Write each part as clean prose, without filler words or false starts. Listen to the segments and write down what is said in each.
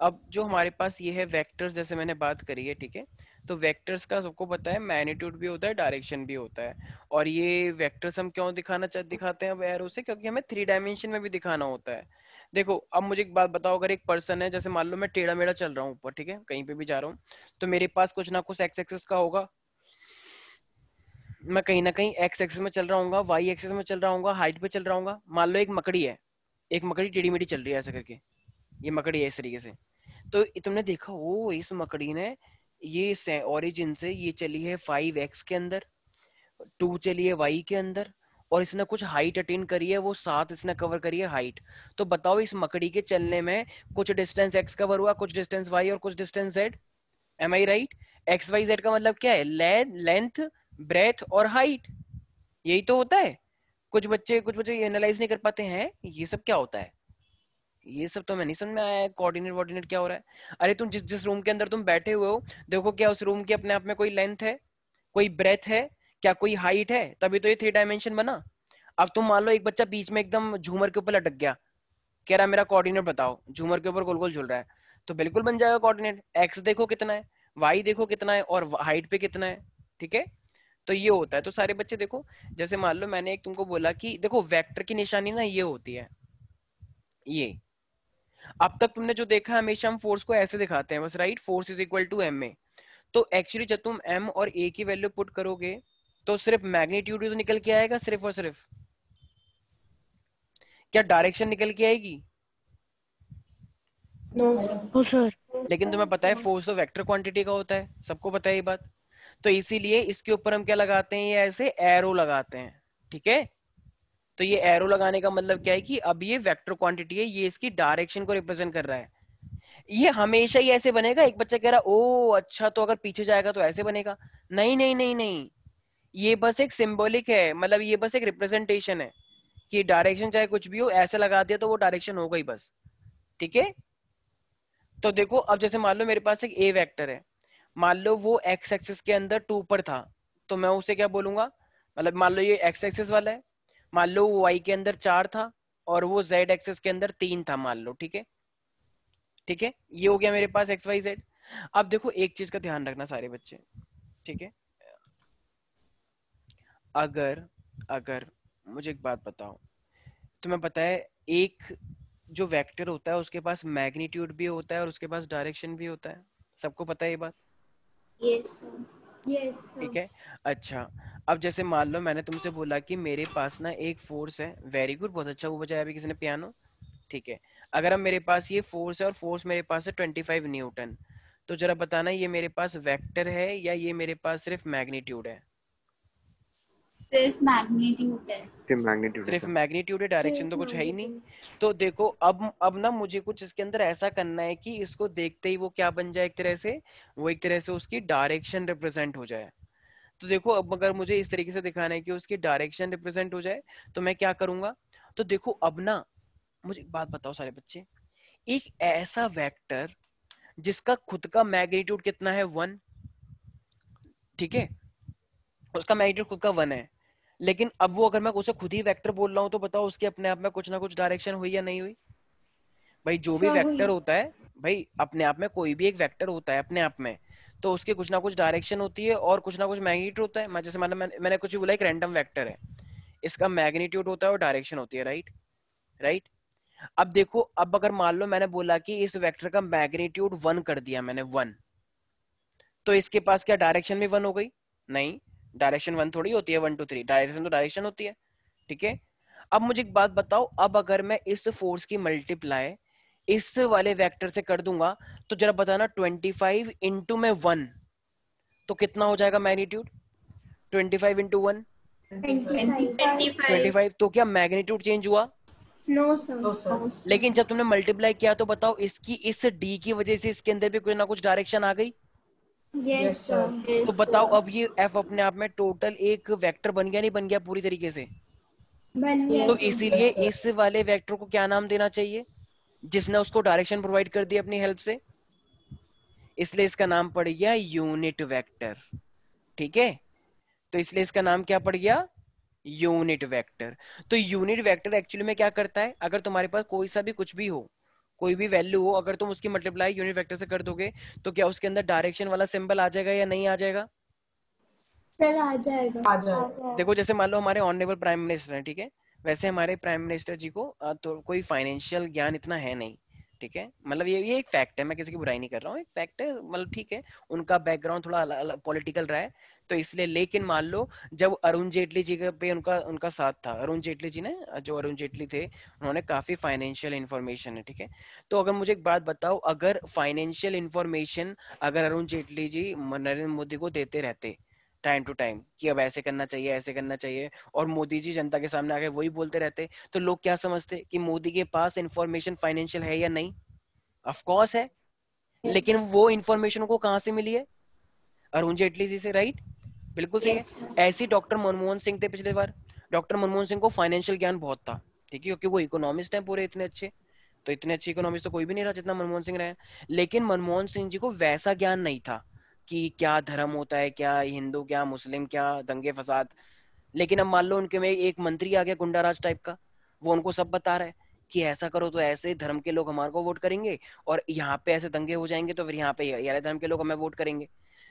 अब जो हमारे पास ये है वेक्टर्स, जैसे मैंने बात करी है, ठीक है। तो वेक्टर्स का सबको पता है मैग्नीट्यूड भी होता है, डायरेक्शन भी होता है। और ये वेक्टर्स हम क्यों दिखाते हैं अब एरो से, क्योंकि हमें 3 डायमेंशन में भी दिखाना होता है। देखो अब मुझे एक बात बताओ, अगर एक पर्सन है, जैसे मान लो मैं टेढ़ा मेढ़ा चल रहा हूँ ऊपर, ठीक है, कहीं पे भी जा रहा हूँ, तो मेरे पास कुछ ना कुछ एक्स एक्सिस का होगा। मैं कहीं ना कहीं एक्स एक्सिस में चल रहा हूँ, वाई एक्सिस में चल रहा हूँ, हाइट पे चल रहा हूँ। मान लो एक मकड़ी है, एक मकड़ी टेढ़ी मेढ़ी चल रही है ऐसे करके, ये मकड़ी है इस तरीके से। तो तुमने देखा ओ इस मकड़ी ने ये ओरिजिन से ये चली है 5x के अंदर, 2 चली है y के अंदर, और इसने कुछ हाइट अटेन करी है, वो 7 इसने कवर करी है हाइट। तो बताओ इस मकड़ी के चलने में कुछ डिस्टेंस x कवर हुआ, कुछ डिस्टेंस y और कुछ डिस्टेंस z। एम आई राइट? एक्स वाई जेड का मतलब क्या है? लेंथ, ब्रेथ और हाइट, यही तो होता है। कुछ बच्चे ये एनालाइज नहीं कर पाते हैं ये सब क्या होता है। ये सब तो मैं नहीं समझ में आया है, कोऑर्डिनेट वॉर्डिनेट क्या हो रहा है। अरे तुम जिस जिस रूम के अंदर तुम बैठे हुए हो, देखो क्या उस रूम के अपने आप में कोई लेंथ है, कोई ब्रेथ है, क्या कोई हाइट है? तभी तो ये 3 डायमेंशन बना। अब तुम मान लो एक बच्चा बीच में एकदम झूमर के ऊपर लटक गया, कह रहा मेरा कोऑर्डिनेट बताओ, झूमर के ऊपर गोल गोल झूल रहा है, तो बिल्कुल बन जाएगा कोऑर्डिनेट। एक्स देखो कितना है, वाई देखो कितना है, और हाइट पे कितना है, ठीक है। तो ये होता है। तो सारे बच्चे देखो, जैसे मान लो मैंने एक तुमको बोला कि देखो वेक्टर की निशानी ना ये होती है, ये। अब तक तुमने जो देखा है हमेशा हम फोर्स को ऐसे दिखाते हैं बस, right, force is equal to m में। तो एक्चुअली जब तुम एम और ए की वैल्यू पुट करोगे तो सिर्फ मैग्नीट्यूड ही तो निकल के आएगा, सिर्फ और सिर्फ। क्या डायरेक्शन निकल के आएगी? नो हो सर। लेकिन तुम्हें पता है फोर्स तो वेक्टर क्वांटिटी का होता है, सबको पता है ये बात। तो इसीलिए इसके ऊपर हम क्या लगाते हैं, ये ऐसे एरो लगाते हैं, ठीक है। तो ये एरो लगाने का मतलब क्या है कि अब ये वेक्टर क्वांटिटी है, ये इसकी डायरेक्शन को रिप्रेजेंट कर रहा है। ये हमेशा ही ऐसे बनेगा? एक बच्चा कह रहा ओ अच्छा, तो अगर पीछे जाएगा तो ऐसे बनेगा। नहीं नहीं नहीं नहीं, ये बस एक सिंबॉलिक है, मतलब ये बस एक रिप्रेजेंटेशन है कि डायरेक्शन चाहे कुछ भी हो, ऐसे लगा दिया तो वो डायरेक्शन हो गई बस, ठीक है। तो देखो अब जैसे मान लो मेरे पास एक ए वेक्टर है, मान लो वो एक्स एक्सिस के अंदर 2 पर था, तो मैं उसे क्या बोलूंगा, मतलब मान लो ये एक्स एक्सिस वाला है, मान लो वो वाई के अंदर 4 था और वो जेड एक्सिस के अंदर 3 था, मान लो, ठीक है। ठीक है, ये हो गया मेरे पास एक्स वाई जेड। अब देखो एक चीज का ध्यान रखना सारे बच्चे, ठीक है। अगर अगर मुझे एक बात बताओ, तुम्हें पता है एक जो वेक्टर होता है उसके पास मैग्नीट्यूड भी होता है और उसके पास डायरेक्शन भी होता है, सबको पता है ये बात? Yes sir. यस ठीक सर। है। अच्छा, अब जैसे मान लो मैंने तुमसे बोला कि मेरे पास ना एक फोर्स है, वेरी गुड, बहुत अच्छा वो बजाया अभी किसी ने पियानो, ठीक है। अगर अब मेरे पास ये फोर्स है और फोर्स मेरे पास है 25 न्यूटन, तो जरा बताना ये मेरे पास वेक्टर है या ये मेरे पास सिर्फ मैग्नीट्यूड है? सिर्फ मैग्नीट्यूड है। सिर्फ मैग्नीट्यूड है सिर्फ सर। मैग्नीट्यूड है, डायरेक्शन तो सिर्फ कुछ है ही नहीं। मैग्नीट्यूड। तो देखो अब ना मुझे कुछ इसके अंदर ऐसा करना है कि इसको देखते ही वो क्या बन जाए, एक तरह से वो एक तरह से उसकी डायरेक्शन रिप्रेजेंट हो जाए। तो देखो अब अगर मुझे इस तरीके से दिखाना है कि उसकी डायरेक्शन रिप्रेजेंट हो जाए, तो मैं क्या करूंगा। तो देखो अब ना मुझे एक बात बताओ सारे बच्चे, एक ऐसा वेक्टर जिसका खुद का मैग्नीट्यूड कितना है, 1, ठीक है, उसका मैग्नीट्यूड खुद का 1 है, लेकिन अब वो अगर मैं उसे खुद ही वेक्टर बोल रहा हूँ, तो बताओ उसके अपने आप में कुछ ना कुछ डायरेक्शन हुई या नहीं हुई? भाई जो भी सर हुई। वेक्टर होता है, भाई अपने आप में कोई भी एक वेक्टर होता है अपने आप में, तो उसके कुछ ना कुछ डायरेक्शन होती है और कुछ ना कुछ मैग्नीट्यूड होता है। मैं जैसे मतलब मैंने कुछ भी बोला, एक रैंडम वेक्टर है, इसका मैग्नीट्यूड होता है और डायरेक्शन होती है, राइट? राइट। अब देखो अब अगर मान लो मैंने बोला कि इस वेक्टर का मैग्नीट्यूड 1 कर दिया मैंने, 1, तो इसके पास क्या डायरेक्शन भी 1 हो गई? नहीं, डायरेक्शन 1 थोड़ी होती है, 1 2 3 डायरेक्शन तो डायरेक्शन होती है, ठीक है। अब मुझे एक बात बताओ, अब अगर मैं इस फोर्स की मल्टीप्लाई इस वाले वेक्टर से कर दूंगा, तो जरा बताना 25 इंटू में 1, तो कितना हो जाएगा मैग्नीट्यूड? 25 इंटू 1, 25। 25। तो क्या मैग्नीट्यूड चेंज हुआ? No sir. No sir. लेकिन जब तुमने मल्टीप्लाई किया तो बताओ इसकी इस डी की वजह से इसके अंदर भी कुछ ना कुछ डायरेक्शन आ गई। Yes sir. तो यस बताओ सर। अब ये एफ अपने आप में टोटल एक वेक्टर बन गया नहीं बन गया पूरी तरीके से? बन गया तो सर। इसीलिए इस वाले वेक्टर को क्या नाम देना चाहिए जिसने उसको डायरेक्शन प्रोवाइड कर दी अपनी हेल्प से? इसलिए इसका नाम पड़ गया यूनिट वेक्टर, ठीक है। तो इसलिए इसका नाम क्या पड़ गया? Unit vector. तो यूनिट वेक्टर एक्चुअली में क्या करता है, अगर तुम्हारे पास कोई सा भी कुछ भी हो, कोई भी वैल्यू हो, अगर तुम उसकी मल्टीप्लाई यूनिट वेक्टर से कर दोगे तो क्या उसके अंदर डायरेक्शन वाला सिंबल आ जाएगा या नहीं आ जाएगा? सर आ जाएगा। आ जाएगा। देखो जैसे मान लो हमारे ऑनरेबल प्राइम मिनिस्टर हैं, ठीक है, वैसे हमारे प्राइम मिनिस्टर जी को तो कोई फाइनेंशियल ज्ञान इतना है नहीं, ठीक है, मतलब ये एक फैक्ट है, मैं किसी की बुराई नहीं कर रहा हूँ, एक फैक्ट है, मतलब ठीक है, उनका बैकग्राउंड थोड़ा पॉलिटिकल रहा है तो इसलिए, लेकिन मान लो जब अरुण जेटली जी के पे उनका उनका साथ था, अरुण जेटली जी ने, जो अरुण जेटली थे, उन्होंने काफी फाइनेंशियल इंफॉर्मेशन है, ठीक है, तो अगर मुझे एक बात बताओ, अगर फाइनेंशियल इंफॉर्मेशन अगर अरुण जेटली जी नरेंद्र मोदी को देते रहते टाइम टू टाइम कि अब ऐसे करना चाहिए, ऐसे करना चाहिए, और मोदी जी जनता के सामने आके वही बोलते रहते, तो लोग क्या समझते कि मोदी के पास इंफॉर्मेशन फाइनेंशियल है या नहीं? ऑफ कोर्स है, लेकिन वो इंफॉर्मेशन को कहां से मिली है? अरुण जेटली जी से, राइट? बिल्कुल सही है। Yes sir. ऐसे ही डॉक्टर मनमोहन सिंह थे पिछले बार, डॉक्टर मनमोहन सिंह को फाइनेंशियल ज्ञान बहुत था, ठीक है, क्योंकि वो इकोनॉमिस्ट हैं पूरे इतने अच्छे, तो इतने अच्छे इकोनॉमिस्ट तो कोई भी नहीं रहा जितना मनमोहन सिंह रहे, लेकिन मनमोहन सिंह जी को वैसा ज्ञान नहीं था कि क्या धर्म होता है, क्या हिंदू, क्या मुस्लिम, क्या दंगे फसाद। लेकिन अब मान लो उनके में एक मंत्री आ गया गुंडाराज टाइप का, वो उनको सब बता रहा है कि ऐसा करो तो ऐसे धर्म के लोग हमारे को वोट करेंगे, और यहाँ पे ऐसे दंगे हो जाएंगे तो फिर यहाँ पे यार धर्म के लोग हमें वोट करेंगे।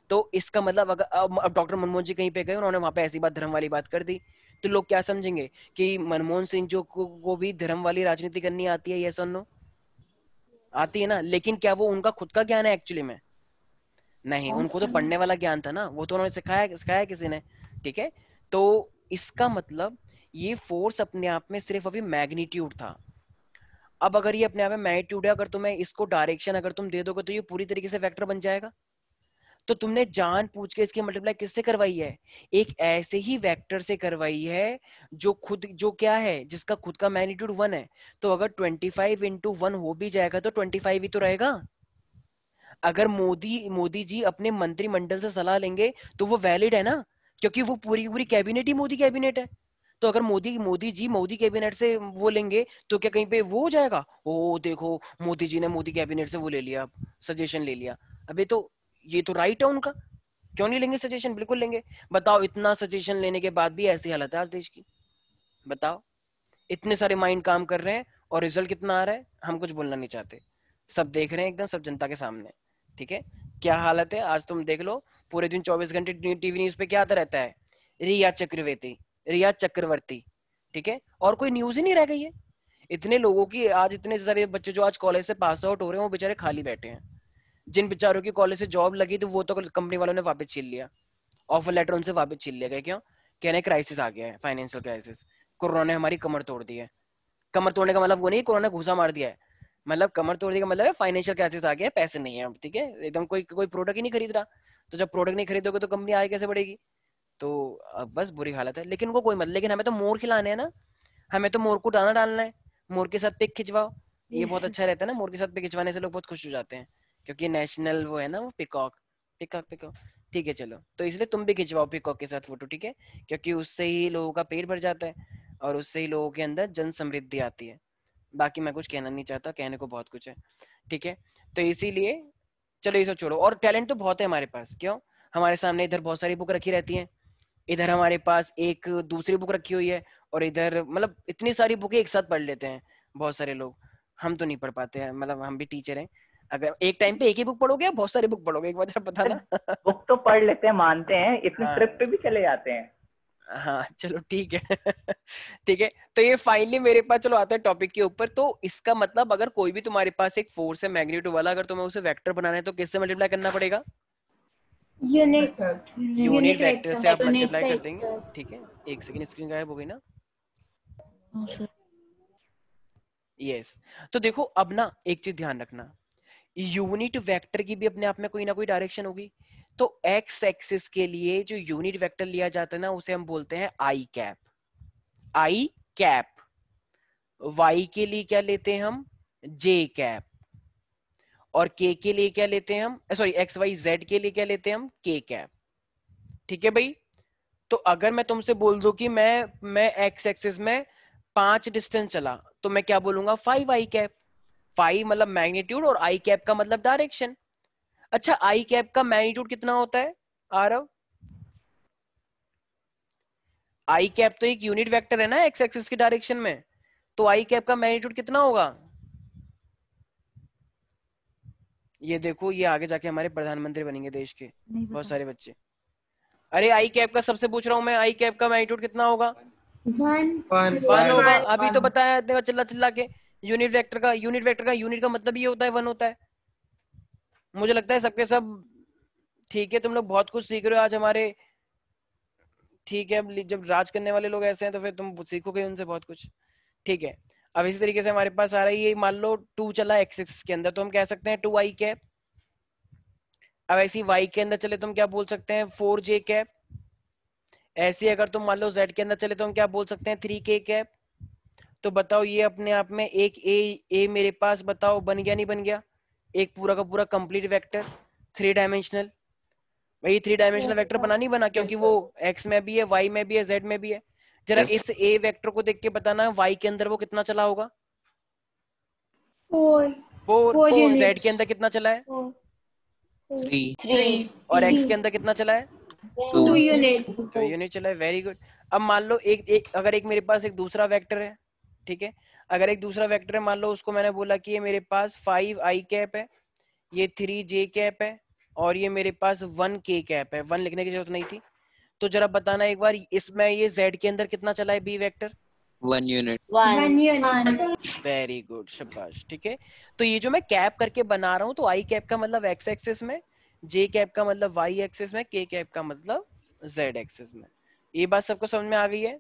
तो इसका मतलब अगर अब डॉक्टर मनमोहन जी कहीं पे गए, उन्होंने वहां पे ऐसी बात धर्म वाली बात कर दी, तो लोग क्या समझेंगे कि मनमोहन सिंह जो को भी धर्म वाली राजनीति करनी आती है, यस और नो? आती है ना, लेकिन क्या वो उनका खुद का ज्ञान है एक्चुअली में? नहीं, नो उनको तो सर। पढ़ने वाला ज्ञान था ना, वो तो उन्होंने सिखाया सिखाया किसी ने, ठीक है। तो इसका मतलब ये फोर्स अपने आप में सिर्फ अभी मैग्नीट्यूड था। अब अगर ये अपने आप में मैग्नीट्यूड है, अगर तुम्हें इसको डायरेक्शन अगर तुम दे दोगे तो ये पूरी तरीके से वेक्टर बन जाएगा। तो तुमने जान पूछ के इसकी मल्टीप्लाई किससे करवाई है? एक ऐसे ही वेक्टर से करवाई है जो खुद, जो क्या है, जिसका खुद का मैग्नीट्यूड 1 है। तो अगर 25 इंटू 1 हो भी जाएगा तो 25 ही तो रहेगा। अगर मोदी जी अपने मंत्रिमंडल से सलाह लेंगे तो वो वैलिड है ना, क्योंकि वो पूरी की पूरी कैबिनेट ही मोदी कैबिनेट है। तो अगर मोदी जी मोदी कैबिनेट से वो लेंगे तो क्या कहीं पे वो हो जाएगा, ओ देखो मोदी जी ने मोदी कैबिनेट से वो ले लिया, सजेशन ले लिया? अबे तो ये तो राइट है उनका, क्यों नहीं लेंगे सजेशन? बिल्कुल लेंगे। बताओ, इतना सजेशन लेने के बाद भी ऐसी हालत है आज देश की, बताओ। इतने सारे माइंड काम कर रहे हैं और रिजल्ट कितना आ रहा है हम कुछ बोलना नहीं चाहते, सब देख रहे हैं एकदम, सब जनता के सामने, ठीक है। क्या हालत है आज तुम देख लो, पूरे दिन 24 घंटे टीवी न्यूज पे क्या आता रहता है? रिया चक्रवर्ती, रिया चक्रवर्ती, ठीक है, और कोई न्यूज ही नहीं रह गई है। इतने लोगों की आज, इतने सारे बच्चे जो आज कॉलेज से पास आउट हो रहे हैं वो बेचारे खाली बैठे हैं। जिन बेचारों की कॉलेज से जॉब लगी थी वो तो कंपनी वालों ने वापस छीन लिया, ऑफर लेटर उनसे वापस छीन लिया गया। क्यों? कहने क्राइसिस आ गया है, फाइनेंशियल क्राइसिस, कोरोना ने हमारी कमर तोड़ दी है। कमर तोड़ने का मतलब वो नहीं कोरोना घुसा मार दिया है, मतलब कमर तोड़ने का मतलब है फाइनेंशियल क्राइसिस आ गया है, पैसे नहीं है अब, ठीक है, एकदम कोई कोई प्रोडक्ट ही नहीं खरीद रहा। तो जब प्रोडक्ट नहीं खरीदोगे तो कंपनी आगे कैसे बढ़ेगी? तो अब बस बुरी हालत है, लेकिन उनको कोई मतलब, लेकिन हमें तो मोर खिलाने हैं ना, हमें तो मोर को दाना डालना है, मोर के साथ पिक खिंचवाओ। ये बहुत अच्छा रहता है ना, मोर के साथ पिक खिंचवाने से लोग बहुत खुश हो जाते हैं, क्योंकि नेशनल वो है ना, वो पिकॉक, पिकॉक पिकॉक, ठीक है चलो, तो इसलिए तुम भी खिंचवाओ पिकॉक के साथ फोटो, ठीक है, क्योंकि उससे ही लोगों का पेट भर जाता है और उससे ही लोगों के अंदर जन समृद्धि आती है। बाकी मैं कुछ कहना नहीं चाहता, कहने को बहुत कुछ है, ठीक है। तो इसीलिए चलो ये सब छोड़ो, और टैलेंट तो बहुत है हमारे पास, क्यों? हमारे सामने इधर बहुत सारी बुक रखी रहती हैं, इधर हमारे पास एक दूसरी बुक रखी हुई है, और इधर मतलब इतनी सारी बुकें एक साथ पढ़ लेते हैं बहुत सारे लोग। हम तो नहीं पढ़ पाते हैं, मतलब हम भी टीचर हैं। अगर एक टाइम पे एक ही बुक पढ़ोगे या बहुत सारी बुक पढ़ोगे, एक बार जरा बताना। बुक तो पढ़ लेते हैं, मानते हैं, इतनी ट्रिप हाँ पे भी चले जाते हैं। हाँ चलो ठीक है। ठीक है, तो ये फाइनली मेरे पास, चलो आते हैं टॉपिक के ऊपर। तो इसका मतलब अगर कोई भी तुम्हारे पास एक फोर्स है मैग्नीट्यूड वाला, अगर तुम्हें उसे वेक्टर बनाना है तो किससे मल्टीप्लाई करना पड़ेगा? यूनिट यूनिट यूनिट वेक्टर से आप वेक्टर। मल्टीप्लाई कर देंगे, ठीक है। एक सेकंड, स्क्रीन गायब हो गई ना? यस। तो देखो अब ना एक चीज ध्यान रखना, यूनिट वेक्टर की भी अपने आप में कोई ना कोई डायरेक्शन होगी। तो एक्स एक्सिस के लिए जो यूनिट वेक्टर लिया जाता है ना, उसे हम बोलते हैं आई कैप, आई कैप। वाई के लिए क्या लेते हैं हम? जे कैप। और के लिए क्या लेते हैं हम, सॉरी एक्स वाई जेड के लिए क्या लेते हैं हम? के कैप। ठीक है भाई। तो अगर मैं तुमसे बोल दूं कि मैं एक्स एक्सिस में 5 डिस्टेंस चला, तो मैं क्या बोलूंगा? 5 आई कैप। 5 मतलब मैग्नीट्यूड और आई कैप का मतलब डायरेक्शन। अच्छा, आई कैप का मैग्नीट्यूड कितना होता है आरव? आई कैप तो एक यूनिट वेक्टर है ना एक्स एक्सिस की डायरेक्शन में, तो आई कैप का मैग्नीट्यूड कितना होगा? ये देखो, ये आगे जाके हमारे प्रधानमंत्री बनेंगे देश के, नहीं बहुत पता। सारे बच्चे। अरे आई कैप का सबसे पूछ रहा हूँ मैं, आई कैप का मैग्नीट्यूड कितना होगा? 1 होगा। अभी तो बताया देखो चिल्ला चिल्ला के। यूनिट का मतलब ये होता है 1 होता है। मुझे लगता है सबके सब ठीक है, तुम लोग बहुत कुछ सीख रहे हो आज हमारे। ठीक है, अब जब राज करने वाले लोग ऐसे हैं तो फिर तुम सीखोगे उनसे बहुत कुछ। ठीक है, अब इसी तरीके से हमारे पास आ रही है, मान लो 2 चला एक्स एक्सिस के अंदर, तो हम कह सकते हैं 2 आई कैप। अब ऐसी वाई के अंदर चले तो हम क्या बोल सकते हैं 4 जे कैप। ऐसे अगर तुम मान लो जेड के अंदर चले तो हम क्या बोल सकते हैं 3 के कैप। तो बताओ ये अपने आप में एक ए मेरे पास बताओ बन गया नहीं बन गया? एक पूरा का पूरा कंप्लीट वेक्टर, 3 डायमेंशनल। भाई 3 डायमेंशनल वेक्टर बना नहीं बना, क्योंकि वो एक्स में भी है, वाई में भी है, जेड में भी है। जरा Yes. इस ए वेक्टर को देख के बताना वाई के अंदर वो कितना चला होगा? 4 4। 4 जेड units. के अंदर कितना चला है? 3, 3 और एक्स के अंदर कितना चला है? 2 2, units. तो यूनिट चला है, वेरी गुड। अब मान लो अगर एक मेरे पास एक दूसरा वेक्टर है, ठीक है, अगर एक दूसरा वेक्टर है, मान लो उसको मैंने बोला कि ये मेरे पास 5 आई कैप है, ये 3 जे कैप है, और ये मेरे पास 1 के कैप है। 1 लिखने की जरूरत नहीं थी। तो जरा बताना एक बार इसमें ये जेड के अंदर कितना चला है B vector? 1 unit. 1 unit. Very good, शाबाश। ठीक है, तो ये जो मैं कैप करके बना रहा हूँ, तो आई कैप का मतलब एक्स एक्सिस में, जे कैप का मतलब वाई एक्सिस में, के कैप का मतलब जेड एक्सिस में। ये बात सबको समझ में आ गई है?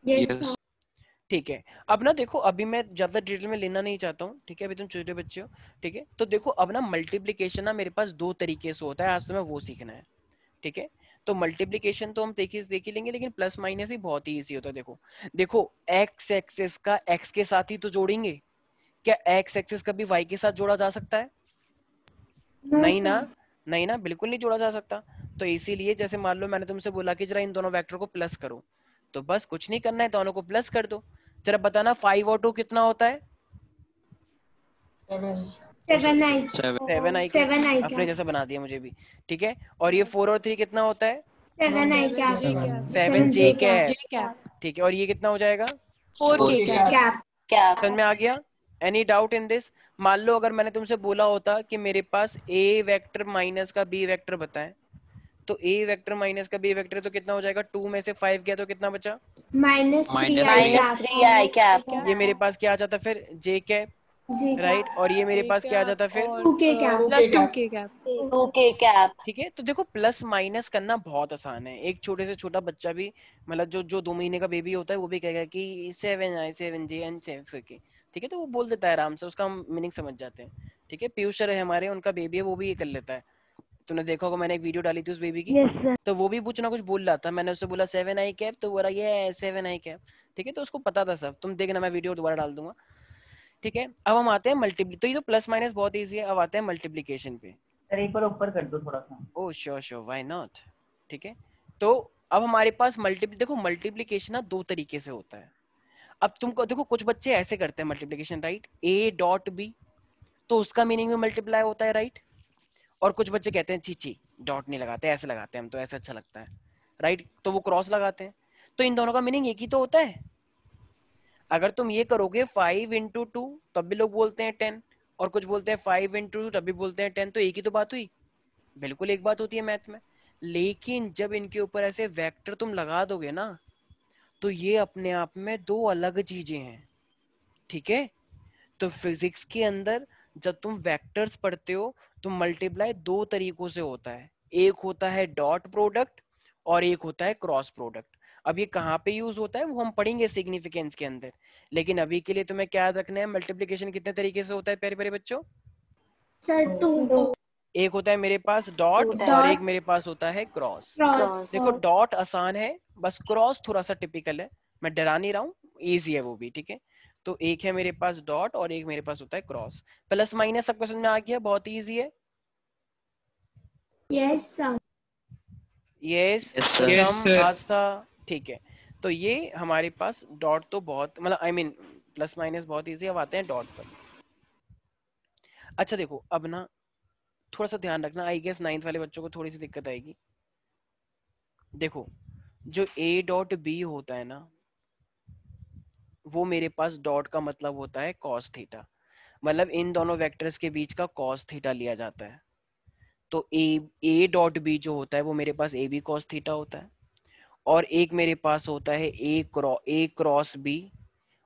Yes, Yes. sir. ठीक है, अब ना देखो, अभी मैं ज्यादा डिटेल में लेना नहीं चाहता हूँ, ठीक है, अभी तुम छोटे बच्चे हो। ठीक है, तो देखो अब ना मल्टीप्लीकेशन ना मेरे पास 2 तरीके से होता है, आज तुम्हें वो सीखना है। ठीक है, तो मल्टीप्लीकेशन तो हम देख ही लेंगे, लेकिन प्लस माइनस ही बहुत ही इजी होता है। देखो देखो, एक्स एक्सिस का एक्स के साथ ही तो जोड़ेंगे। क्या एक्स एक्सिस कभी वाई के साथ जोड़ा जा सकता है? No, नहीं ना, sir. नहीं ना, बिल्कुल नहीं जोड़ा जा सकता। तो इसीलिए जैसे मान लो मैंने तुमसे बोला कि जरा इन दोनों वेक्टर को प्लस करो, तो बस कुछ नहीं करना है, दोनों को प्लस कर दो। जरा बताना 5 और 2 कितना होता है? 7 I 7 आई कैप। 7 I अपने cap. जैसा बना दिया मुझे भी। ठीक है, और ये 4 और 3 कितना होता है? 7 I cap. 7 7 J J cap. Cap. ठीक है, और ये कितना हो जाएगा? 4 Cap. समझ में आ गया? Any doubt in this? मान लो अगर मैंने तुमसे बोला होता कि मेरे पास ए वेक्टर माइनस का बी वेक्टर बताएं, तो ए वेक्टर माइनस का बी वेक्टर तो कितना हो जाएगा? 2 में से 5 गया तो कितना बचा? -3 Minus I 3. cap. ये मेरे पास क्या आ जाता फिर? जे कैप। J right, cap. और ये मेरे पास क्या आ जाता फिर? 2K cap. ठीक है, तो देखो प्लस माइनस करना बहुत आसान है। एक छोटे से छोटा बच्चा भी, मतलब जो जो 2 महीने का बेबी होता है, वो भी कहेगा कि 7 आई 7 जे एंड 7 के। ठीक है, तो वो बोल देता है आराम से, उसका हम मीनिंग समझ जाते हैं। ठीक है, पीयूष सर है हमारे, उनका बेबी है, वो भी ये कर लेता है। तूने देखा होगा, मैंने एक वीडियो डाली थी उस बेबी की। Yes sir. तो वो भी कुछ ना कुछ बोल रहा था, मैंने उससे बोला 7 आई कैप, तो बोला ये 7 आई कैप। ठीक है, तो उसको पता था सब। तुम देखना, मैं वीडियो दोबारा डाल दूंगा। ठीक है, अब हम आते हैं मल्टीप्ली, तो ये तो प्लस माइनस बहुत ईजी है। अब आते हैं मल्टीप्लीकेशन पे। सर एक बार ऊपर कर दो थोड़ा सा। Oh sure sure, why not. ठीक है, तो अब हमारे पास देखो मल्टीप्लीकेशन ना 2 तरीके से होता है। अब तुमको देखो, कुछ बच्चे ऐसे करते हैं multiplication, right, A dot B, तो उसका मीनिंग भी मल्टीप्लाई होता है, राइट। और कुछ बच्चे कहते हैं ची डॉट नहीं लगाते, ऐसे लगाते हैं हम, तो ऐसे अच्छा लगता है, राइट, तो वो क्रॉस लगाते हैं। तो इन दोनों का मीनिंग एक ही तो होता है। अगर तुम ये करोगे 5 into 2, तब भी लोग बोलते हैं 10, और कुछ बोलते हैं 5 into 2, तब भी बोलते हैं 10, तो एक ही तो बात हुई। बिल्कुल एक बात होती है मैथ में। लेकिन जब इनके ऊपर ऐसे वेक्टर तुम लगा दोगे ना, तो ये अपने आप में 2 अलग चीजें हैं। ठीक है, तो फिजिक्स के अंदर जब तुम वेक्टर्स पढ़ते हो, तो मल्टीप्लाई 2 तरीकों से होता है। एक होता है डॉट प्रोडक्ट, और एक होता है क्रॉस प्रोडक्ट। अब ये कहाँ पे यूज होता है वो हम पढ़ेंगे सिग्निफिकेंस के अंदर। लेकिन अभी के लिए तुम्हें क्या याद रखना है, मल्टीप्लिकेशन कितने तरीके से होता है प्यारे प्यारे बच्चों? Sir, 2 एक होता है मेरे पास डॉट, और एक dot मेरे पास होता है क्रॉस। cross. देखो डॉट आसान है, बस क्रॉस थोड़ा सा टिपिकल है। मैं डरा नहीं रहा हूँ, इजी है वो भी। ठीक है, तो एक है मेरे पास डॉट, और एक मेरे पास होता है क्रॉस। प्लस माइनस सबको समझ में आ गया? बहुत इजी है। Yes, sir. Yes, Yes, sir. प्रथम, आस्था। ठीक है, तो ये हमारे पास डॉट तो बहुत, मतलब आई मीन प्लस माइनस बहुत इजी। अब आते हैं डॉट पर। अच्छा देखो, अब ना थोड़ा सा ध्यान रखना, आई गेस 9th वाले बच्चों को थोड़ी सी दिक्कत आएगी। देखो, जो ए डॉट बी होता है ना, वो मेरे पास डॉट का मतलब होता है कॉस थीटा। मतलब इन दोनों वेक्टर्स के बीच का cos थीटा लिया जाता है। तो ए डॉट बी जो होता है वो मेरे पास ए बी cos थीटा होता है, और एक मेरे पास होता है ए क्रॉस बी,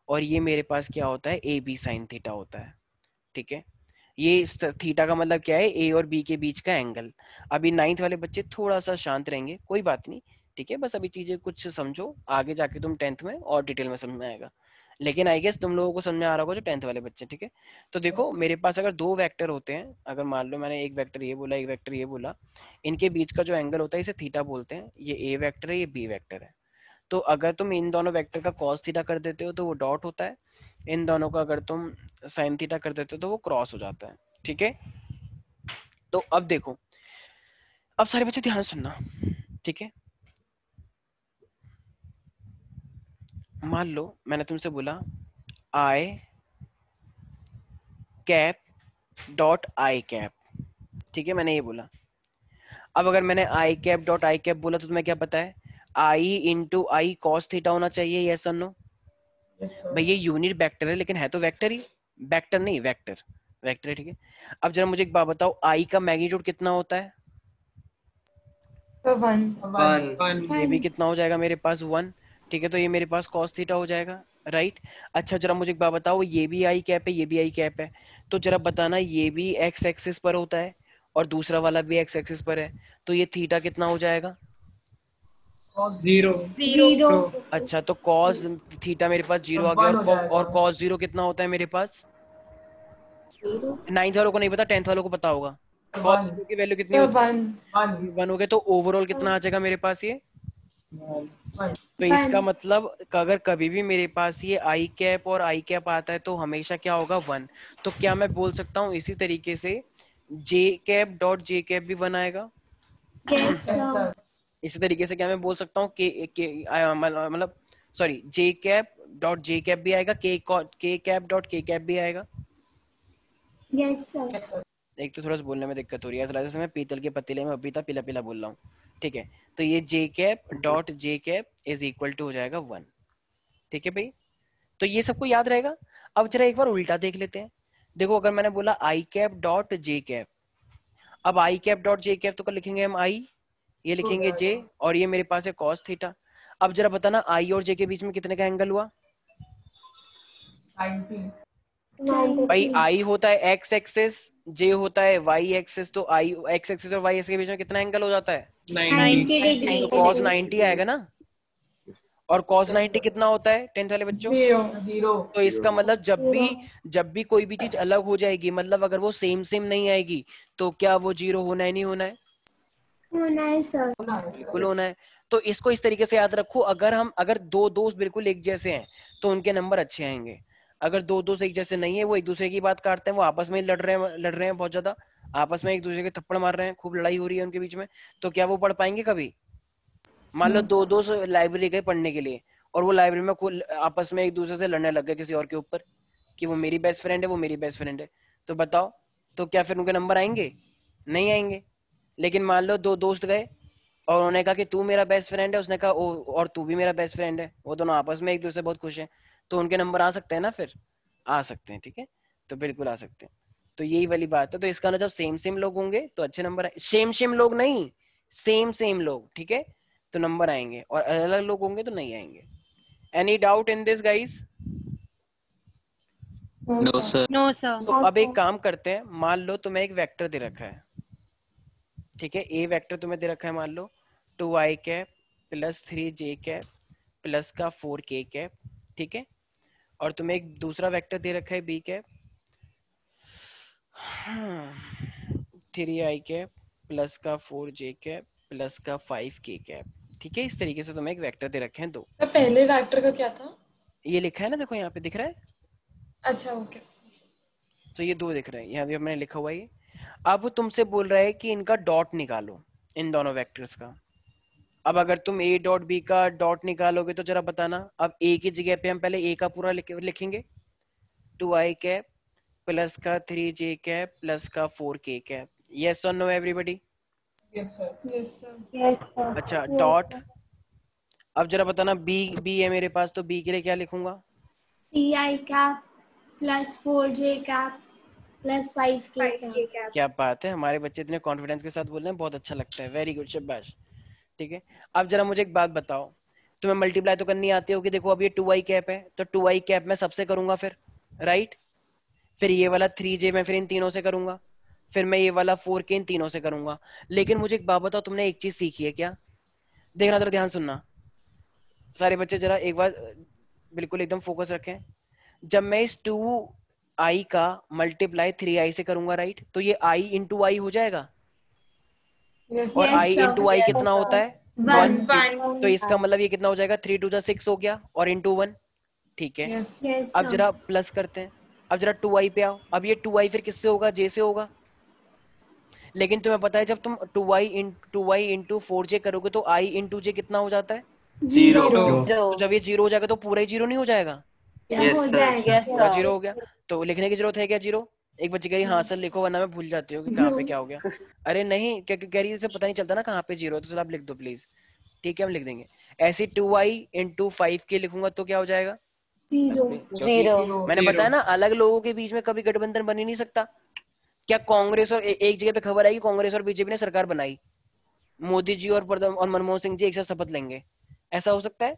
और ये मेरे पास क्या होता है, ए बी साइन थीटा होता है। ठीक है, ये थीटा का मतलब क्या है, ए और बी के बीच का एंगल। अभी नाइन्थ वाले बच्चे थोड़ा सा शांत रहेंगे, कोई बात नहीं, ठीक है, बस अभी चीजें कुछ समझो, आगे जाके तुम टेंथ में और डिटेल में समझ में आएगा। लेकिन आई गेस तुम लोगों को समझ में आ रहा होगा जो टेंथ वाले बच्चे। ठीक है, तो देखो मेरे पास अगर दो वेक्टर होते हैं, अगर मान लो मैंने एक वेक्टर ये बोला, एक वेक्टर ये बोला, इनके बीच का जो एंगल होता है इसे थीटा बोलते हैं। ये ए वेक्टर है, ये बी वेक्टर है। तो अगर तुम इन दोनों वेक्टर का cos थीटा कर देते हो तो वो डॉट होता है, इन दोनों का अगर तुम sin थीटा कर देते हो तो वो क्रॉस हो जाता है। ठीक है, तो अब देखो, अब सारे बच्चे ध्यान सुनना। ठीक है, मान लो मैंने तुमसे बोला आई कैप डॉट आई कैप। ठीक है, मैंने ये बोला। अब अगर मैंने आई कैप डॉट आई कैप बोला तो तुम्हें क्या पता है, आई इंटू आई कॉस थीटा होना चाहिए, यस और नो। भाई ये यूनिट वेक्टर है लेकिन है तो वेक्टर ही, वेक्टर नहीं वेक्टर, वेक्टर है। ठीक है, अब जरा मुझे एक बात बताओ, आई का मैग्नीट्यूड कितना होता है, तो 1 ये भी 1 कितना हो जाएगा मेरे पास, 1। ठीक है, तो ये मेरे पास cos थीटा हो जाएगा, राइट। अच्छा जरा मुझे एक बात बताओ, ये भी आई कैप है, ये भी आई कैप है, तो जरा बताना ये भी एक्स एक्सिस पर होता है और दूसरा वाला भी एक्स एक्सिस पर है, तो ये थीटा कितना हो जाएगा, 0 0 अच्छा तो cos थीटा मेरे पास 0 आ गया, और cos 0 कितना होता है मेरे पास, 0 नाइन्थ वालों को नहीं पता, टेंथ वालों को पता होगा, cos 0 की वैल्यू कितनी सर होती है, 1 1 हो गया। तो ओवरऑल कितना आ जाएगा मेरे पास ये, तो इसका 1 मतलब अगर कभी भी मेरे पास ये आई कैप और आई कैप आता है तो हमेशा क्या होगा, 1। तो क्या मैं बोल सकता हूँ इसी तरीके से जे कैप डॉट जे कैप भी 1 आएगा, yes sir इसी तरीके से क्या मैं बोल सकता हूँ मतलब सॉरी जे कैप डॉट जे कैप भी आएगा, के कैप डॉट के कैप भी आएगा। yes sir एक तो थोड़ा सा बोलने में दिक्कत हो रही है, ऐसा लग रहा है मैं पीतल के पतीले में पपीता पीला पीला बोल रहा हूँ। ठीक है, तो ये J cap dot J cap is equal to हो जाएगा 1। ठीक है भाई, तो ये सबको याद रहेगा। अब जरा एक बार उल्टा देख लेते हैं। देखो अगर मैंने बोला आई कैप डॉट जे कैप, अब आई कैप डॉट जे कैप तो कर लिखेंगे हम आई, ये लिखेंगे जे, और ये मेरे पास है cos थीटा। अब जरा बताना आई और जे के बीच में कितने का एंगल हुआ, 90 भाई आई होता है एक्स एक्सिस, जे होता है वाई एक्सिस, तो आई एक्स एक्सिस और वाई एक्सिस के बीच में कितना एंगल हो जाता है, 90 डिग्री तो cos 90 आएगा ना। और cos 90 कितना होता है टेंथ वाले बच्चों, 0 तो इसका मतलब जब भी कोई भी चीज अलग हो जाएगी, मतलब अगर वो सेम सेम नहीं आएगी, तो क्या वो जीरो होना है, नहीं होना है, होना है सर बिल्कुल होना है। तो इसको इस तरीके से याद रखो, अगर दो दोस्त बिल्कुल एक जैसे हैं तो उनके नंबर अच्छे आएंगे। अगर दो दोस्त एक जैसे नहीं है, वो एक दूसरे की बात काटते हैं, वो आपस में लड़ रहे हैं बहुत ज्यादा, आपस में एक दूसरे के थप्पड़ मार रहे हैं, खूब लड़ाई हो रही है उनके बीच में, तो क्या वो पढ़ पाएंगे कभी। मान लो दो दोस्त लाइब्रेरी गए पढ़ने के लिए, और वो लाइब्रेरी में खूब आपस में एक दूसरे से लड़ने लग गए किसी और के ऊपर, कि वो मेरी बेस्ट फ्रेंड है, वो मेरी बेस्ट फ्रेंड है, तो बताओ, तो क्या फिर उनके नंबर आएंगे, नहीं आएंगे। लेकिन मान लो दो दोस्त गए और उन्होंने कहा कि तू मेरा बेस्ट फ्रेंड है, उसने कहा ओ और तू भी मेरा बेस्ट फ्रेंड है, वो दोनों आपस में एक दूसरे से बहुत खुश हैं, तो उनके नंबर आ सकते हैं ना, फिर आ सकते हैं। ठीक है, तो बिल्कुल आ सकते हैं। तो यही वाली बात है, तो इसका मतलब सेम सेम लोग होंगे तो अच्छे नंबर आए, सेम सेम लोग नहीं, सेम सेम लोग, ठीक है, तो नंबर आएंगे, और अलग अलग लोग होंगे तो नहीं आएंगे। Any doubt in this guys. No, sir. No sir. तो अब एक काम करते हैं, मान लो तुम्हें एक वेक्टर दे रखा है, ठीक है, ए वेक्टर तुम्हें दे रखा है, मान लो 2i cap plus 3j cap plus का 4k कैप, ठीक है, और तुम्हें एक दूसरा वेक्टर दे रखा है B cap 3i cap plus का 4j कैप प्लस का 5k कैप। ठीक है, इस तरीके से तुम्हें एक वेक्टर दे रखे हैं दो। तो पहले वेक्टर का क्या था? ये लिखा है ना, देखो यहाँ पे दिख रहा है, अच्छा ओके। तो ये दो दिख रहे हैं, यहाँ भी मैंने लिखा हुआ है ये। अब वो तुमसे बोल रहा है कि इनका डॉट निकालो, इन दोनों वेक्टर्स का। अब अगर तुम ए डॉट बी का डॉट निकालोगे तो जरा बताना, अब ए की जगह पे हम पहले ए का पूरा लिखेंगे 2i कैप प्लस का 3j कैप प्लस का 4k कैप, यस और नो एवरीबॉडी। Yes sir. अच्छा डॉट, अब जरा बताना बी बी है मेरे पास, तो बी के लिए क्या लिखूंगा, 3i cap plus 4J cap plus 5K cap. क्या बात है, हमारे बच्चे इतने कॉन्फिडेंस के साथ बोल रहे हैं, बहुत अच्छा लगता है, वेरी गुड, शाबाश। ठीक है, अब जरा मुझे एक बात बताओ, तुम्हें मल्टीप्लाई तो करनी आती होगी, देखो अब ये 2i कैप है, तो 2i कैप मैं सबसे करूंगा फिर, राइट। फिर ये वाला 3j मैं फिर इन तीनों से करूंगा, फिर मैं ये वाला 4k इन तीनों से करूंगा। लेकिन मुझे एक बात बताओ, तुमने एक चीज सीखी है क्या? देखना जरा, ध्यान सुनना सारे बच्चे, जरा एक बार बिल्कुल एकदम फोकस रखें। जब मैं इस 2i का मल्टीप्लाई 3i से करूंगा, राइट, तो ये i इंटू आई हो जाएगा, Yes, और Yes, i sir. इंटू आई कितना होता है? 1। 1. तो इसका मतलब ये कितना हो जाएगा, 3 2 जा 6 हो गया, और इंटू 1। ठीक है, yes, Yes, अब sir. जरा प्लस करते हैं, अब जरा 2i पे आओ, अब ये 2i फिर किससे होगा, j से होगा। लेकिन तुम्हें पता है, जब तुम 2i इंटू 4j करोगे तो i इंटू j कितना हो जाता है? 0. तो जब ये जीरो हो जाएगा तो पूरा ही जीरो नहीं हो जाएगा? हो जाएगा। Yes, पूरा sir. जीरो हो गया। तो लिखने की जरूरत है क्या जीरो? एक बच्चे कह रही हाँ सर लिखो, वरना मैं भूल जाती हूँ कि कहाँ पे क्या हो गया। अरे नहीं, क्या कह रही है, इसे पता नहीं चलता ना कहाँ पे जीरो है, तो सर आप लिख दो प्लीज। ठीक है, हम लिख देंगे। ऐसे 2i इंटू 5k लिखूंगा तो क्या हो जाएगा? 0. क्योंकि मैंने बताया ना, अलग लोगों के बीच में कभी गठबंधन बन ही नहीं सकता। क्या कांग्रेस और एक जगह पे खबर आई कि कांग्रेस और बीजेपी ने सरकार बनाई, मोदी जी और और मनमोहन सिंह जी एक साथ शपथ लेंगे, ऐसा हो सकता है?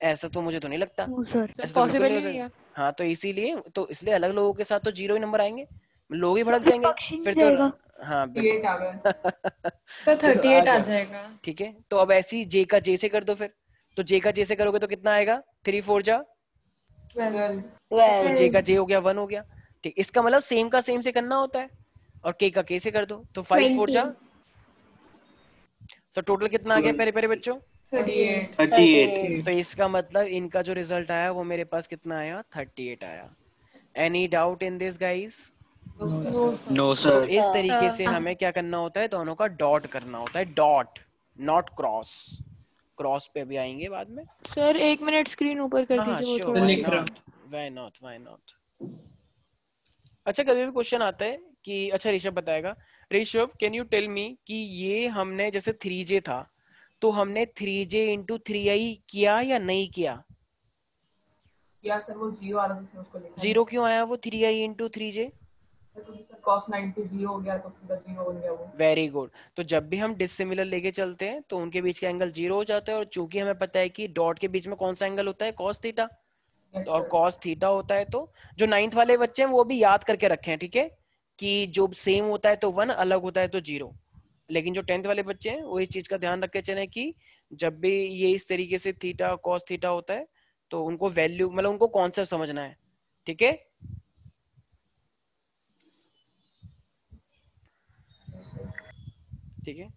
ऐसा तो मुझे तो नहीं लगता, sir. ऐसा तो बिल्कुल Possible नहीं हो ही नहीं है। सकता। हाँ, तो इसलिए अलग लोगों के साथ तो जीरो ही नंबर आएंगे, लोग ही भड़क जाएंगे फिर तो। हाँ बिल्कुल। 38 आ गया। सर चलो आ 38 आ जाओ। जाएगा। ठीक है, तो अब ऐसी जे का जे से कर दो फिर। तो जे का जे से करोगे तो कितना आएगा? 3 4 जा, 12। तो जे का 12. जे हो गया 1 हो गया। ठीक, इसका मतलब सेम का सेम से करना होता है, और के का के से कर दो, तो 5 4 जा, 20. तो टोटल कितना आ गया प्यारे प्यारे बच्चों? 38। 38। तो इसका मतलब इनका जो रिजल्ट आया वो मेरे पास कितना आया, 38 आया। Any doubt in this guys? No, sir. No, तो sir. इस तरीके से हाँ. हमें क्या करना होता है, दोनों का डॉट करना होता है, डॉट, नॉट क्रॉस। क्रॉस पे भी आएंगे बाद में। सर 1 मिनट स्क्रीन ऊपर कर हाँ हाँ दीजिए, वो श्योर, थोड़ा व्हाई दिख रहा not, why not, why not. अच्छा, कभी भी क्वेश्चन आता है कि, अच्छा ऋषभ बताएगा, Rishabh can you tell me कि ये हमने जैसे 3j था, तो हमने 3j इंटू 3i किया या नहीं किया? या सर वो जीरो आ रहा था, उसको लिखा जीरो क्यों आया वो 3i into 3j? Sir cos 90 zero हो गया तो पूरा जीरो बन गया वो। Very good. तो जब भी हम डिसिमिलर लेके चलते हैं तो उनके बीच का एंगल जीरो हो जाता है, और चूंकि हमें पता है कि डॉट के बीच में कौन सा एंगल होता है, कॉस थीटा, यस और सर। कॉस थीटा होता है। तो जो 9th वाले बच्चे हैं वो भी याद करके रखे हैं, ठीक है, कि जो सेम होता है तो 1, अलग होता है तो 0। लेकिन जो 10th वाले बच्चे हैं वो इस चीज का ध्यान रख के चले कि जब भी ये इस तरीके से थीटा कॉस थीटा होता है तो उनको वैल्यू, मतलब उनको कॉन्सेप्ट समझना है, ठीक है। ठीक है,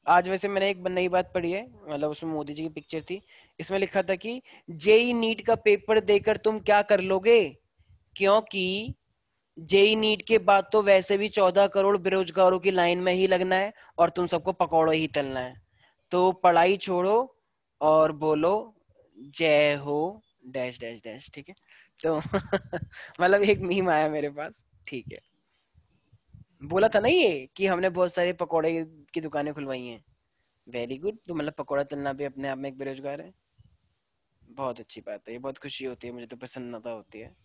आज वैसे मैंने एक नई बात पढ़ी है, मतलब उसमें मोदी जी की पिक्चर थी, इसमें लिखा था कि जेई नीट का पेपर देकर तुम क्या कर लोगे, क्योंकि जेई नीट के बाद तो वैसे भी 14 करोड़ बेरोजगारों की लाइन में ही लगना है, और तुम सबको पकौड़े ही तलना है, तो पढ़ाई छोड़ो और बोलो जय हो डैश डैश डैश। ठीक है, तो मतलब एक मीम आया मेरे पास, ठीक है, बोला था ना ये कि हमने बहुत सारे पकौड़े की दुकानें खुलवाई हैं। वेरी गुड, तो मतलब पकौड़ा तलना भी अपने आप में एक बेरोजगार है, बहुत अच्छी बात है, ये बहुत खुशी होती है मुझे, तो प्रसन्नता होती है।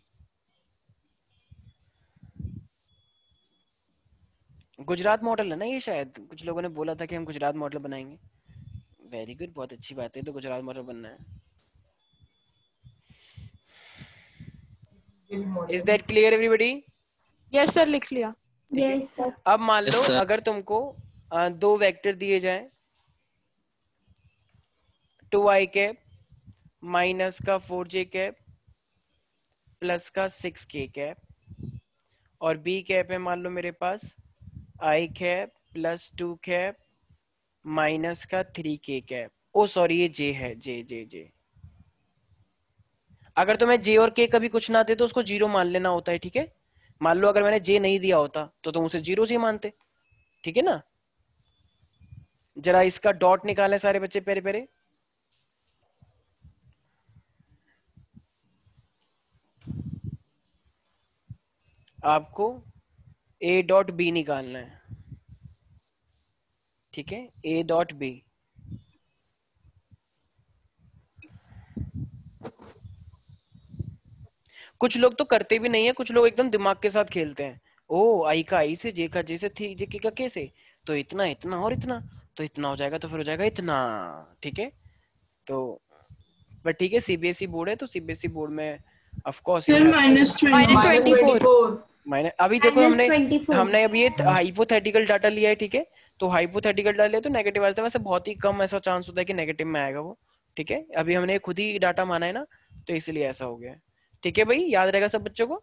गुजरात मॉडल है ना ये, शायद कुछ लोगों ने बोला था कि हम गुजरात मॉडल बनाएंगे। वेरी गुड, बहुत अच्छी बात है, तो गुजरात मॉडल बनना है। ये भी is model that clear everybody? Yes sir, लिख लिया। ठीक है, Yes, sir. अब मान Yes, लो sir. अगर तुमको दो वेक्टर दिए जाए, 2i कैप माइनस का 4j कैप प्लस का 6k कैप, और b कैप है मान लो मेरे पास i cap plus 2 cap minus का 3k कैप, ओ सॉरी ये j है, j। अगर तुम्हें j और k कभी कुछ ना दे तो उसको जीरो मान लेना होता है, ठीक है। मान लो अगर मैंने j नहीं दिया होता तो तुम उसे जीरो से मानते, ठीक है ना। जरा इसका डॉट निकालें सारे बच्चे पहले पहले। आपको a डॉट b निकालना है, ठीक है, a डॉट b। कुछ लोग तो करते भी नहीं है, कुछ लोग एकदम दिमाग के साथ खेलते हैं। ओ आई का आई से, जे का जे से, थी जे का के से, तो इतना इतना और इतना, तो इतना हो जाएगा तो फिर हो जाएगा इतना। ठीक है, तो बट ठीक है, सीबीएसई बोर्ड है तो सीबीएसई बोर्ड में ऑफ कोर्स सर -20 -24 मैंने अभी देखो हमने -24 हमने अभी ये हाइपोथेटिकल डाटा लिया है। ठीक है, तो हाइपोथेटिकल डाटा लिया तो नेगेटिव आता है, वैसे बहुत ही कम ऐसा चांस होता है कि नेगेटिव में आएगा वो। ठीक है, अभी हमने खुद ही डाटा माना है ना, तो इसलिए ऐसा हो गया है। ठीक है भाई, याद रहेगा सब बच्चों को।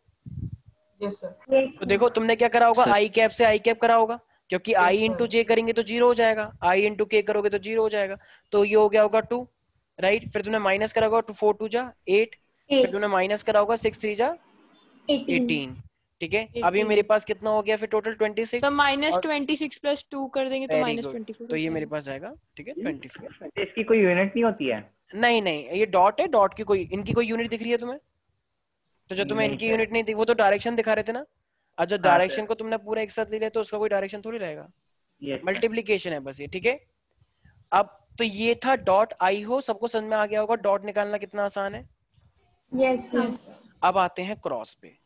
Yes sir. तो देखो तुमने क्या करा होगा, सर। आई कैप से आई कैप करा होगा, क्योंकि Yes, आई sir. इंटू जे करेंगे तो 0 हो जाएगा, आई इंटू के करोगे तो 0 हो जाएगा, तो ये हो गया होगा 2, राइट। फिर तुमने माइनस करा होगा 4 2 जा 8, फिर 8 तुमने माइनस करा होगा 6 3 जा 18 18। ठीक है, अभी 18 मेरे पास कितना हो गया फिर टोटल 26। सर और -26 + 2 कर देंगे तो वेरी गुड, -24 तो हो ये मेरे जाएगा। पास आएगा। ठीक है, 24। इसकी कोई यूनिट नहीं होती है? नहीं नहीं, ये डॉट है, डॉट की कोई, इनकी कोई यूनिट दिख रही है तुम्हें? तो जो तुम्हें नहीं इनकी सर। यूनिट नहीं दिख, वो तो डायरेक्शन दिखा रहे थे ना। और जब हाँ डायरेक्शन सर, को तुमने पूरा एक साथ ले लिया तो उसका कोई डायरेक्शन थोड़ी रहेगा, यस सर। मल्टीप्लीकेशन है बस ये। ठीक है, अब तो ये था डॉट आई हो, सबको समझ में आ गया होगा डॉट निकालना कितना आसान है। यस सर अब आते हैं क्रॉस पे।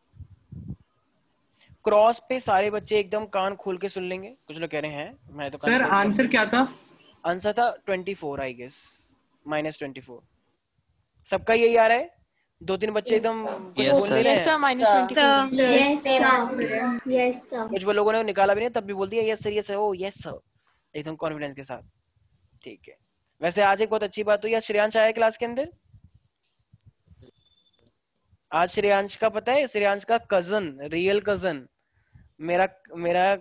क्रॉस पे सारे बच्चे एकदम कान खोल के सुन लेंगे, कुछ लोग कह रहे हैं मैं तो सर आंसर क्या था? आंसर था 24 आई गेस, -24। सबका यही आ रहा है? 2-3 बच्चे एकदम कुछ Yes, बोल sir. नहीं रहे यस सर हैं? -24 यस सर यस सर कुछ वो लोगों ने निकाला भी नहीं तब भी बोल दिया यस सर यस सर, ओ यस सर, एकदम कॉन्फिडेंस के साथ। ठीक है, वैसे आज एक बहुत अच्छी बात हुई, आज श्रेयांश आया क्लास के अंदर। आज श्रेयांश का पता है, श्रेयांश का कजन, रियल कजन, मेरा मेरा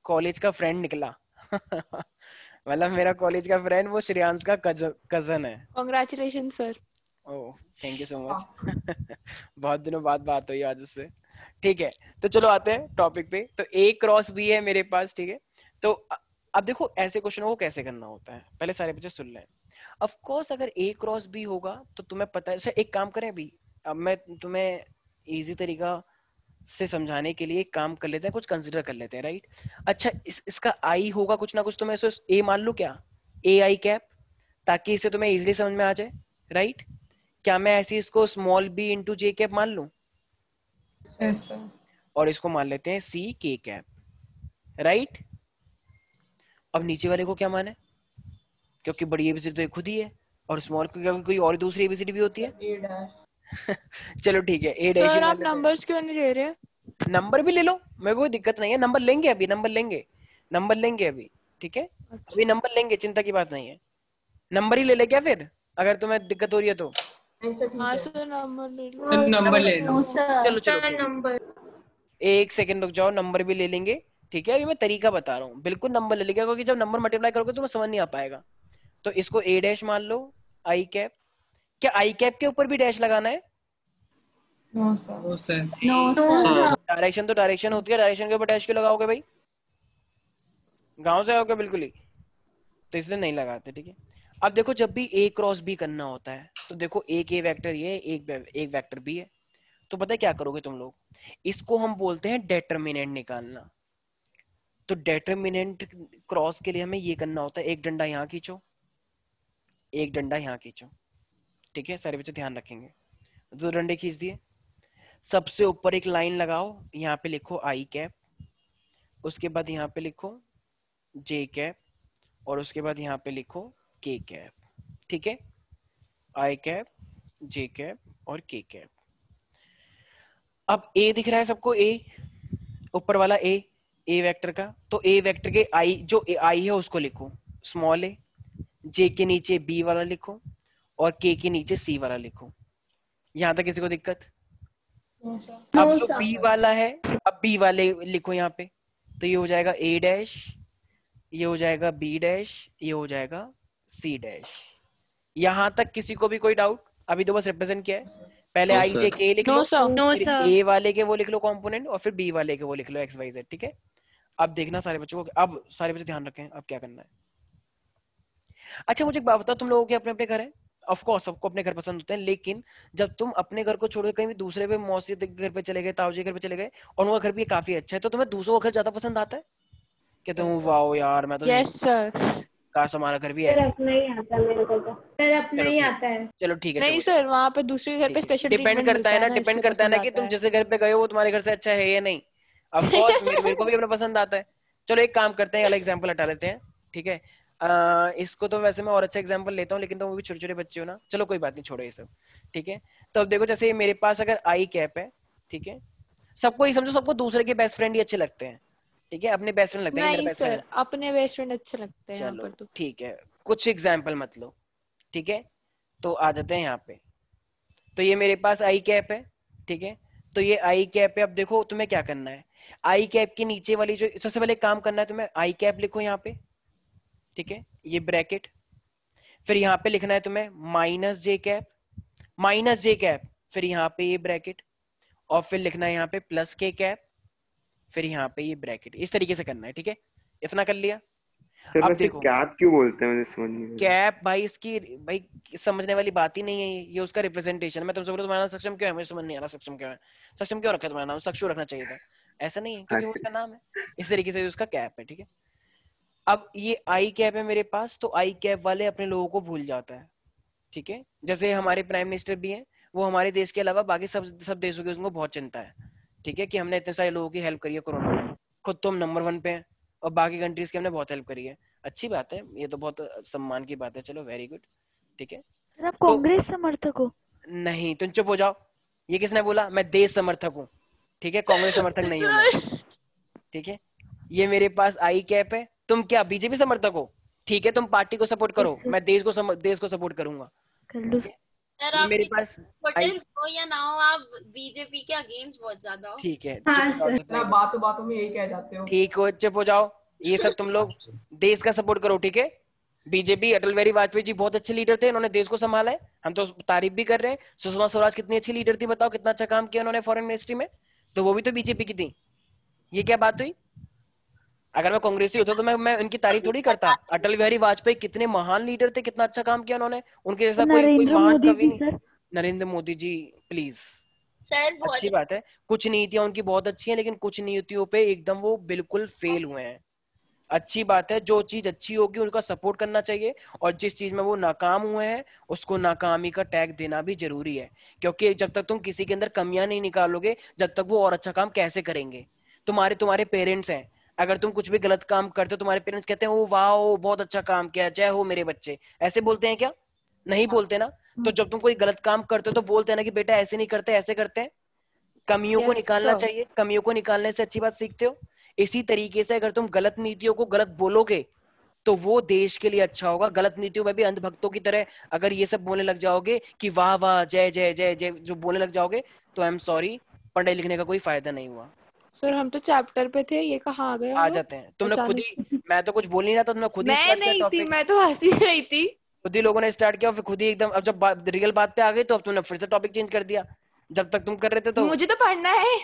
कॉलेज का फ्रेंड निकला। मतलब मेरा कॉलेज का फ्रेंड वो श्रेयांश का कजन है। Congratulation sir. Oh thank you so much. बहुत दिनों बाद बात हुई आज उससे। ठीक है, तो चलो आते हैं टॉपिक पे। तो ए क्रॉस बी है मेरे पास। ठीक है, तो अब देखो ऐसे क्वेश्चनों को कैसे करना होता है, पहले सारे बच्चे सुन लें। ऑफ कोर्स अगर ए क्रॉस बी होगा तो तुम्हें पता है। अच्छा एक काम करें अभी, अब मैं तुम्हें इजी तरीका से समझाने के लिए एक काम कर लेते हैं, कुछ कंसिडर कर लेते हैं, राइट। अच्छा इसका आई होगा कुछ ना कुछ, तो मैं इसे ए मान लूं क्या, ए आई कैप, ताकि इसे तुम्हें इजीली समझ में आ जाए, राइट। क्या मैं ऐसे इसको स्मॉल बी इंटू जे कैप मान लूं, यस सर। और इसको मान लेते हैं सी के कैप, राइट। अब नीचे वाले को क्या माने, क्योंकि बड़ी एबीसीडी तो खुद ही है, और स्मॉल को कोई और दूसरी एबीसीडी भी होती है। ए डैश। चलो ठीक है, ए डैश सर आप नंबर्स क्यों नहीं ले रहे हैं? नंबर भी ले लो, मेरे को कोई दिक्कत नहीं है, नंबर लेंगे अभी, नंबर लेंगे अभी। ठीक है, अभी नंबर लेंगे, चिंता की बात नहीं है। नंबर ही ले ले क्या फिर, अगर तुम्हें दिक्कत हो रही है तो। नहीं सर ठीक हाँ है। सर नंबर ले लो। सर नंबर ले लो। नो सर चलो चलो ठीक है। एक सेकंड रुक जाओ, नंबर भी ले लेंगे। ठीक है, अभी मैं तरीका बता रहा हूँ, बिल्कुल नंबर ले लेंगे, क्योंकि जब नंबर मल्टीप्लाई करोगे तो समझ नहीं आ पाएगा। तो इसको ए डैश मान लो, आई कैप। क्या आई कैप के ऊपर भी डैश लगाना है? No sir. Oh sir no sir direction तो डायरेक्शन होती है, डायरेक्शन के ऊपर डैश क्यों लगाओगे भाई, गांव से आओगे बिल्कुल ही, तो इसलिए नहीं लगाते। ठीक है, अब देखो जब भी ए क्रॉस बी करना होता है तो देखो एक ए वेक्टर ये एक वेक्टर बी है, तो पता है क्या करोगे तुम लोग, इसको हम बोलते हैं डेटर्मिनेंट निकालना। तो डेटर्मिनेंट क्रॉस के लिए हमें ये करना होता है, एक डंडा यहाँ खींचो, एक डंडा यहाँ खींचो। ठीक है, सारे बच्चे ध्यान रखेंगे। 2 डंडे खींच दिए, सबसे ऊपर एक लाइन लगाओ, यहाँ पे लिखो आई कैप, उसके बाद यहाँ पे लिखो जे कैप, और उसके बाद यहाँ पे लिखो के कैप। ठीक है, आई कैप, जे कैप और के कैप। अब ए दिख रहा है सबको, ए ऊपर वाला ए वेक्टर का, तो ए वेक्टर के आई, जो आई है उसको लिखो स्मॉल ए, जे के नीचे बी वाला लिखो, और के नीचे सी वाला लिखो। यहां तक किसी को दिक्कत? No sir. अब नो जो सर बी वाला है, अब बी वाले लिखो यहाँ पे, तो ये हो जाएगा ए डैश, ये हो जाएगा बी डैश, ये हो जाएगा सी डैश। यहां तक किसी को भी कोई डाउट? अभी तो बस रिप्रेजेंट किया है, पहले No, आई sir. जे के लिख लो, नो सर। नो फिर सर ए वाले के वो लिख लो कंपोनेंट, और फिर बी वाले के वो लिख लो एक्स वाई जेड। ठीक है, अब देखना सारे बच्चों को, अब सारे बच्चे ध्यान रखें अब क्या करना है। अच्छा मुझे एक बात बताओ, तुम लोगों के अपने अपने घर है, ऑफ कोर्स सबको अपने घर पसंद होते हैं, लेकिन जब तुम अपने घर को छोड़ के कहीं भी दूसरे पे, मौसी के घर पे चले गए, ताऊ जी के घर पे चले गए, और उनका घर भी काफी अच्छा है, तो तुम्हें दूसरों का घर ज्यादा पसंद आता है? कहते हूँ वाओ यार मैं तो यस सर। काश हमारा घर भी सर ऐसे। अपना ही आता है मेरे को तो। सर अपना चलो ही ठीक, आता है। चलो ठीक है, नहीं चलो सर, वहाँ पे दूसरे घर पे स्पेशल डिपेंड ट्रीटमेंट करता मिलता है है ना, ना, डिपेंड इसलिए करता है पसंद ना कि आता तुम है। जिस घर पे गए हो वो तुम्हारे घर से अच्छा है या नहीं। ऑफ कोर्स मेरे को भी अपना पसंद आता है। चलो एक काम करते हैं, अलग एग्जांपल हटा लेते हैं, ठीक है। इसको तो वैसे मैं और अच्छा एग्जांपल लेता हूँ, लेकिन तो वो भी छोटे छोटे बच्चे हो ना, चलो कोई बात नहीं, छोड़ो ये सब, ठीक है। तो अब देखो, जैसे मेरे पास अगर आई कैप है, ठीक है, सबको ही समझो, सबको दूसरे के बेस्ट फ्रेंड ही अच्छे लगते हैं, ठीक है, अपने बेस्ट फ्रेंड लगता है कि मेरा नहीं बेस्ट फ्रेंड सर, है। अपने बेस्ट फ्रेंड अच्छे लगते हैं यहाँ चलो पर तो। ठीक है, कुछ एग्जाम्पल मत लो, ठीक है। तो आ जाते हैं यहाँ पे। तो ये मेरे पास आई कैप है, ठीक है। तो ये आई कैप है। अब देखो तुम्हें क्या करना है, आई कैप के नीचे वाली जो सबसे पहले काम करना है तुम्हें, आई कैप लिखो यहाँ पे, ठीक है, ये ब्रैकेट। फिर यहाँ पे लिखना है तुम्हें माइनस जे कैप, माइनस जे कैप, फिर यहाँ पे ये ब्रैकेट, और फिर लिखना है यहाँ पे प्लस के कैप, फिर यहाँ पे ये ब्रैकेट। इस तरीके से करना है, ठीक है। इतना कर लिया। सर अब वैसे देखो कैप क्यों बोलते हैं, मुझे समझ नहीं आया। कैप, भाई इसकी, भाई समझने वाली बात ही नहीं है, ये उसका रिप्रेजेंटेशन है। मैं तुमसे बोलूं तुम्हारा नाम सक्षम क्यों है, मुझे समझ नहीं आ रहा सक्षम क्यों है, सक्षम क्यों रखा है तुम्हारा नाम, सक्षु रखना चाहिए था। ऐसा नहीं है, क्योंकि वो अच्छा। उसका नाम है। इस तरीके से उसका कैप है, ठीक है। अब ये आई कैप है मेरे पास, तो आई कैप वाले अपने लोगों को भूल जाता है, ठीक है। जैसे हमारे प्राइम मिनिस्टर भी हैं, वो हमारे देश के अलावा बाकी सब सब देशों की उनको बहुत चिंता है, ठीक है, कि हमने इतने सारे लोगों की हेल्प करी है कोरोना में। खुद तो हम नंबर 1 पे हैं, और बाकी कंट्रीज की हमने बहुत हेल्प करी है। अच्छी बात है, ये तो बहुत सम्मान की बात है, चलो वेरी गुड, ठीक है। सर आप तो कांग्रेस समर्थक हो? नहीं, तुम चुप हो जाओ। ये किसने बोला, मैं देश समर्थक हूँ, ठीक है, कांग्रेस समर्थक नहीं हूँ मैं, सर ठीक है। ये मेरे पास आई कैप है। तुम क्या बीजेपी समर्थक हो, ठीक है, तुम पार्टी को सपोर्ट करो, सर मैं देश को सपोर्ट करूंगा, कर लो। ठीक है। सर ये आप मेरे पास आई, पटेल हो या ना हो, आप बीजेपी के अगेंस्ट बहुत ज्यादा हो। ठीक है, चुप हाँ हो जाओ सर। तो ना नहीं, बातों बातों में यही कह जाते हो। ठीक हो, चुप हो जाओ। ये सब तुम लोग देश का सपोर्ट करो, ठीक है। बीजेपी, अटल बिहारी वाजपेयी जी बहुत अच्छे लीडर थे, इन्होंने देश को संभाला है, हम तो तारीफ भी कर रहे हैं। सुषमा स्वराज कितनी अच्छी लीडर थी, बताओ कितना अच्छा काम किया उन्होंने फॉरेन मिनिस्ट्री में, तो वो भी तो बीजेपी की थी। ये क्या बात हुई, अगर मैं कांग्रेसी होता तो मैं उनकी तारीफ अभी थोड़ी करता। पता अटल बिहारी वाजपेयी कितने महान लीडर थे, कितना अच्छा काम किया उन्होंने, उनके तो जैसा कोई कोई नरेंद्र महान मोदी कवि जी नहीं। Sir? Narendra Modi ji, please, sir बहुत अच्छी बात है, कुछ नीतियां उनकी बहुत अच्छी हैं, लेकिन कुछ नीतियों पे एकदम वो बिल्कुल फेल हुए हैं। अच्छी बात है, जो चीज अच्छी होगी उनका सपोर्ट करना चाहिए, और जिस चीज में वो नाकाम हुए हैं उसको नाकामी का टैग देना भी जरूरी है, क्योंकि जब तक तुम किसी के अंदर कमियां नहीं निकालोगे, जब तक वो और अच्छा काम कैसे करेंगे। तुम्हारे तुम्हारे पेरेंट्स हैं, अगर तुम कुछ भी गलत काम करते हो, तुम्हारे पेरेंट्स कहते हैं ओ वाह बहुत अच्छा काम किया, जय हो मेरे बच्चे, ऐसे बोलते हैं क्या, नहीं बोलते ना। तो जब तुम कोई गलत काम करते हो तो बोलते हैं ना कि बेटा ऐसे नहीं करते, ऐसे करते हैं। कमियों को यस निकालना सर। चाहिए, कमियों को निकालने से अच्छी बात सीखते हो। इसी तरीके से अगर तुम गलत नीतियों को गलत बोलोगे तो वो देश के लिए अच्छा होगा। गलत नीतियों में भी अंधभक्तों की तरह अगर ये सब बोलने लग जाओगे कि वाह वाह जय जय जय जय जो बोलने लग जाओगे, तो आई एम सॉरी, पढ़ने लिखने का कोई फायदा नहीं हुआ। सर हम तो चैप्टर पे थे, ये कहाँ आ गए हम आ लोग जाते हैं, तुमने खुद अचानक ही, से? मैं तो कुछ बोल नहीं रहा था, तुमने खुद ही मैं स्टार्ट किया नहीं थी, टॉपिक, मैं तो हंसी रही थी। खुद ही लोगों ने स्टार्ट किया, और फिर खुद ही एकदम, अब जब रियल बात पे आ गई तो अब तुमने फिर से टॉपिक चेंज कर दिया। जब तक तुम कर रहे थे तो मुझे तो पढ़ना है,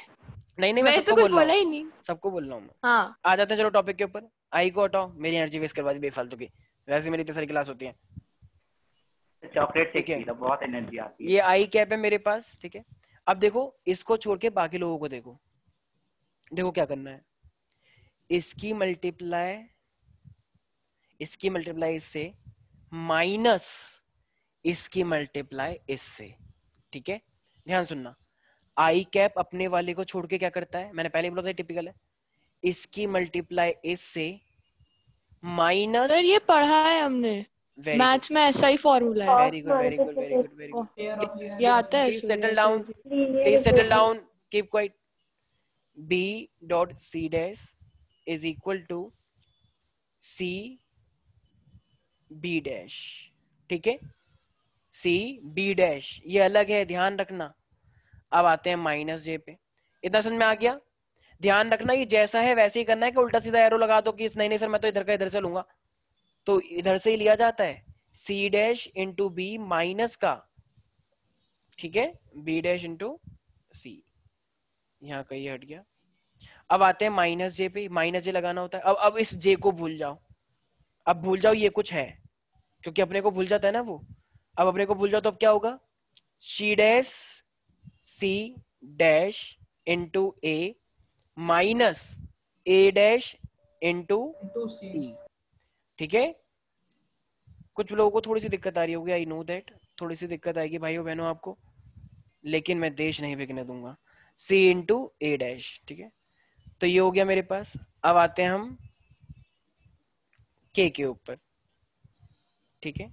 नहीं नहीं, मैं मैंने तो सबको कुछ बोल रहा हूँ, बोला ही नहीं। सबको बोल रहा हूँ मैं। हाँ आ जाते हैं चलो टॉपिक के ऊपर। आई को हटाओ, मेरी एनर्जी वेस्ट करवा दी बेफालतू की, वैसे मेरी इतनी सारी क्लास होती है, चॉकलेट शेक ठीक है। पी लो, बहुत एनर्जी आती है। ये आई कैप है मेरे पास, ठीक है। अब देखो, इसको छोड़ के बाकी लोगों को देखो, देखो क्या करना है, इसकी मल्टीप्लाई, इसकी मल्टीप्लाई इससे, माइनस इसकी मल्टीप्लाई इससे, ठीक है। ध्यान सुनना, आई कैप अपने वाले को छोड़ के क्या करता है, मैंने पहले बोला था टिपिकल है, इसकी मल्टीप्लाई इससे माइनस, सर ये पढ़ा है हमने, वेरी गुड, मैथ्स में ऐसा ही फॉर्मूला है। Very good, very good, very good, very oh, good. एयर ऑफ ये आता है प्लीज सर, सेटल ऐसे डाउन, ऐसे। Please settle down, keep quiet. b dot c dash is equal to c b dash, ठीक है। c b डैश ये अलग है, ध्यान रखना। अब आते हैं माइनस जे पे, इतना समझ में आ गया। ध्यान रखना, ये जैसा है वैसे ही करना है, कि उल्टा सीधा एरो लगा दो कि नहीं नहीं सर मैं तो इधर का इधर से लूंगा, तो इधर से ही लिया जाता है, c dash into B minus का, ठीक है, b डैश इंटू सी, यहाँ कहीं हट गया। अब आते हैं माइनस जे पे, माइनस जे लगाना होता है। अब इस जे को भूल जाओ, अब भूल जाओ ये कुछ है, क्योंकि अपने को भूल जाता है ना वो। अब अपने को भूल जाओ तो अब क्या होगा, C dash C dash into A minus A dash into two C. C, ठीक है। कुछ लोगों को थोड़ी सी दिक्कत आ रही होगी, आई नो दैट, थोड़ी सी दिक्कत आएगी भाइयों बहनों आपको, लेकिन मैं देश नहीं बिकने दूंगा। C इंटू A डैश, ठीक है। तो ये हो गया मेरे पास। अब आते हैं हम K के ऊपर, ठीक है।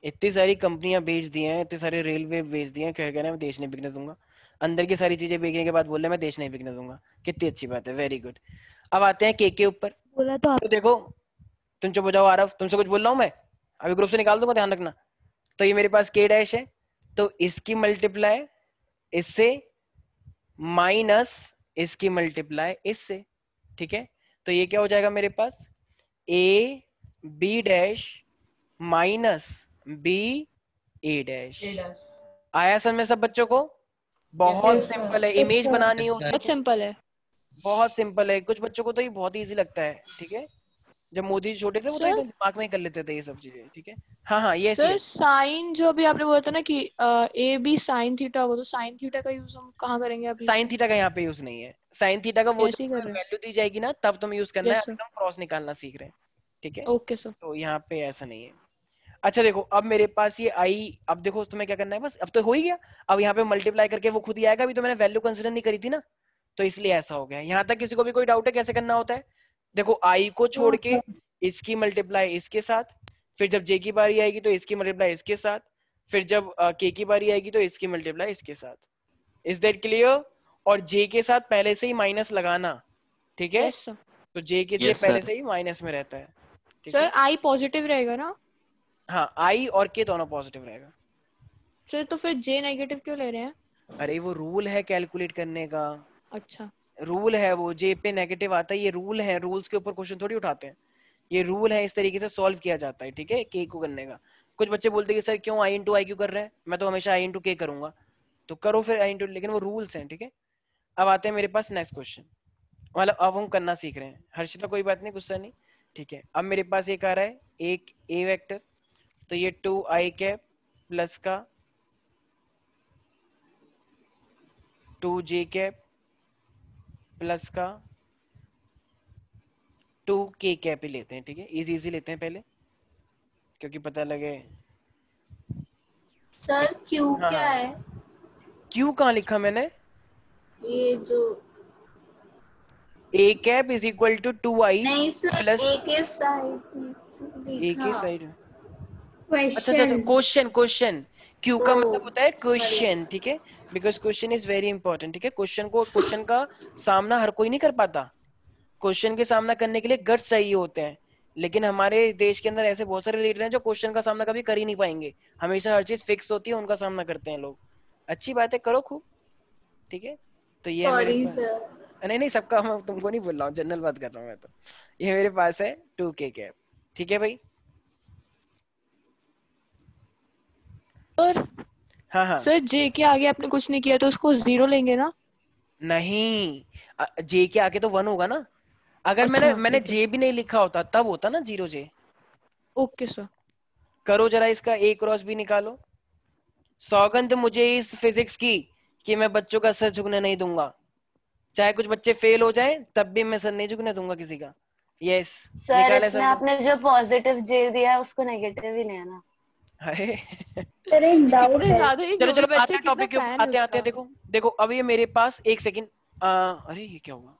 इतनी सारी कंपनियां बेच दी हैं, इतने सारे रेलवे बेच दिए हैं, कह रहे हैं मैं देश नहीं बिकने दूंगा। अंदर की सारी चीजें बेचने के बाद बोल रहे हैं मैं देश नहीं बिकने दूंगा। कितनी अच्छी बात है, वेरी गुड। अब आते हैं के ऊपर। बोला तो तो देखो, तुम चुप हो जाओ आरव, तुमसे कुछ बोल रहा हूँ मैं, अभी ग्रुप से निकाल दूंगा, ध्यान रखना। तो ये मेरे पास K डैश है, तो इसकी मल्टीप्लाई इससे माइनस इसकी मल्टीप्लाई इससे, ठीक है। तो ये क्या हो जाएगा मेरे पास, A B dash minus B A dash. A dash। आया समझ में सब बच्चों को? बहुत Yes, sir। सिंपल है, इमेज बनानी हो बहुत सिंपल है। बहुत सिंपल है। कुछ बच्चों को तो ये बहुत इजी लगता है, ठीक है। जब मोदी जी छोटे थे वो तो सर एकदम दिमाग में ही कर लेते थे ये सब चीजें, ठीक है। हाँ हाँ, ये ऐसी सर है। साइन जो अभी आपने बोला था ना कि ए बी साइन थीटा होगा, तो साइन थीटा का यूज हम कहाँ करेंगे अभी साइन इसमें? थीटा का यहाँ पे यूज नहीं है। साइन थीटा का वो ऐसे ही कर जब रहे हैं। वैल्यू दी जाएगी ना तब तुम यूज करना है, यस अभी सर। तुम क्रॉस निकालना सीख रहे हैं, ठीक है। Okay sir. तो यहाँ पे ऐसा नहीं है। अच्छा देखो, अब मेरे पास ये आई, अब देखो तुम्हें क्या करना है, बस अब तो हो ही गया। अब यहाँ पे मल्टीप्लाई करके वो खुद ही आएगा, अभी तो मैंने वैल्यू कंसिडर नहीं करी थी ना, तो इसलिए ऐसा हो गया। यहाँ तक किसी को भी कोई डाउट है कैसे करना होता है? देखो, आई को छोड़ के इसकी मल्टीप्लाई इसके साथ, फिर जब जे की बारी आएगी तो इसकी मल्टीप्लाई इसके साथ, फिर जब के की बारी आएगी तो इसकी मल्टीप्लाई इसके साथ। Is that clear? और जे के साथ पहले से ही माइनस लगाना, ठीक है। Yes sir. तो जे के लिए Yes, पहले sir. से ही माइनस में रहता है, ठीक सर है। आई पॉजिटिव रहेगा ना? हाँ, आई और के दोनों पॉजिटिव रहेगा। सर तो फिर जे नेगेटिव क्यों ले रहे हैं? अरे वो रूल है कैलकुलेट करने का, अच्छा। रूल है वो, जे पे नेगेटिव आता है, ये रूल है, रूल्स के ऊपर क्वेश्चन थोड़ी उठाते हैं, ये रूल है, इस तरीके से सॉल्व किया जाता है, ठीक है, के को करने का। कुछ बच्चे बोलते हैं कि सर क्यों आई इंटू आई क्यों कर रहे हैं, मैं तो हमेशा आई इंटू के करूंगा, तो करो फिर आई इंटू, लेकिन वो रूल्स हैं, ठीक है। अब आते हैं मेरे पास नेक्स्ट क्वेश्चन, मतलब अब हम करना सीख रहे हैं। हर्षिता कोई बात नहीं, गुस्सा नहीं, ठीक है। अब मेरे पास एक आ रहा है, एक ए वेक्टर, तो ये 2i कैप प्लस का 2j कैप प्लस का 2k कैप ही लेते हैं, ठीक है, इजी इजी लेते हैं पहले, क्योंकि पता लगे। सर क्यू हाँ, क्या है? क्यू कहाँ लिखा मैंने? ये जो a cap is equal to 2i नहीं सर, प्लस ए के साइड में a के साइड। अच्छा अच्छा, क्वेश्चन। क्वेश्चन क्वेश्चन, क्यू का मतलब होता है सॉरी क्वेश्चन, ठीक है, because question is very important, ठीक है। क्वेश्चन का सामना हर कोई नहीं कर पाता, क्वेश्चन के सामना करने के लिए गट्स चाहिए होते हैं, लेकिन हमारे देश के अंदर ऐसे बहुत सारे लीडर हैं जो क्वेश्चन का सामना कभी कर ही नहीं पाएंगे, हमेशा हर चीज फिक्स होती है, उनका सामना करते हैं लोग। अच्छी बात है, करो खूब, ठीक है। तो ये है मेरे सॉरी पास, सर। नहीं नहीं, सबका, मैं तुमको नहीं बोल रहा हूँ, जनरल बात कर रहा हूँ मैं तो। ये मेरे पास है 2k कैप, ठीक है भाई। सर हाँ हाँ, सर जे के आगे आपने कुछ नहीं किया तो उसको 0 लेंगे ना? नहीं, जे के आगे तो 1 होगा ना, अगर अच्छा, मैंने ठीक है। जे भी नहीं लिखा होता तब होता ना 0j। Okay sir. करो जरा इसका ए क्रॉस भी निकालो। सौगंध मुझे इस फिजिक्स की कि मैं बच्चों का सर झुकने नहीं दूंगा, चाहे कुछ बच्चे फेल हो जाएं तब भी मैं सर नहीं झुकने दूंगा किसी का। यस, सर निकाले इसमें सबने। आपने जो पॉजिटिव जे दिया है उसको नेगेटिव ही लेना। अरे सर एक डाउट कितने है। ज्यादा ही चलो जो भी चलो, आते बच्चे हैं कितना टॉपिक के ऊपर, फैन है आते हैं उसका। देखो देखो, अब ये मेरे पास एक सेकंड, अरे ये क्या हुआ,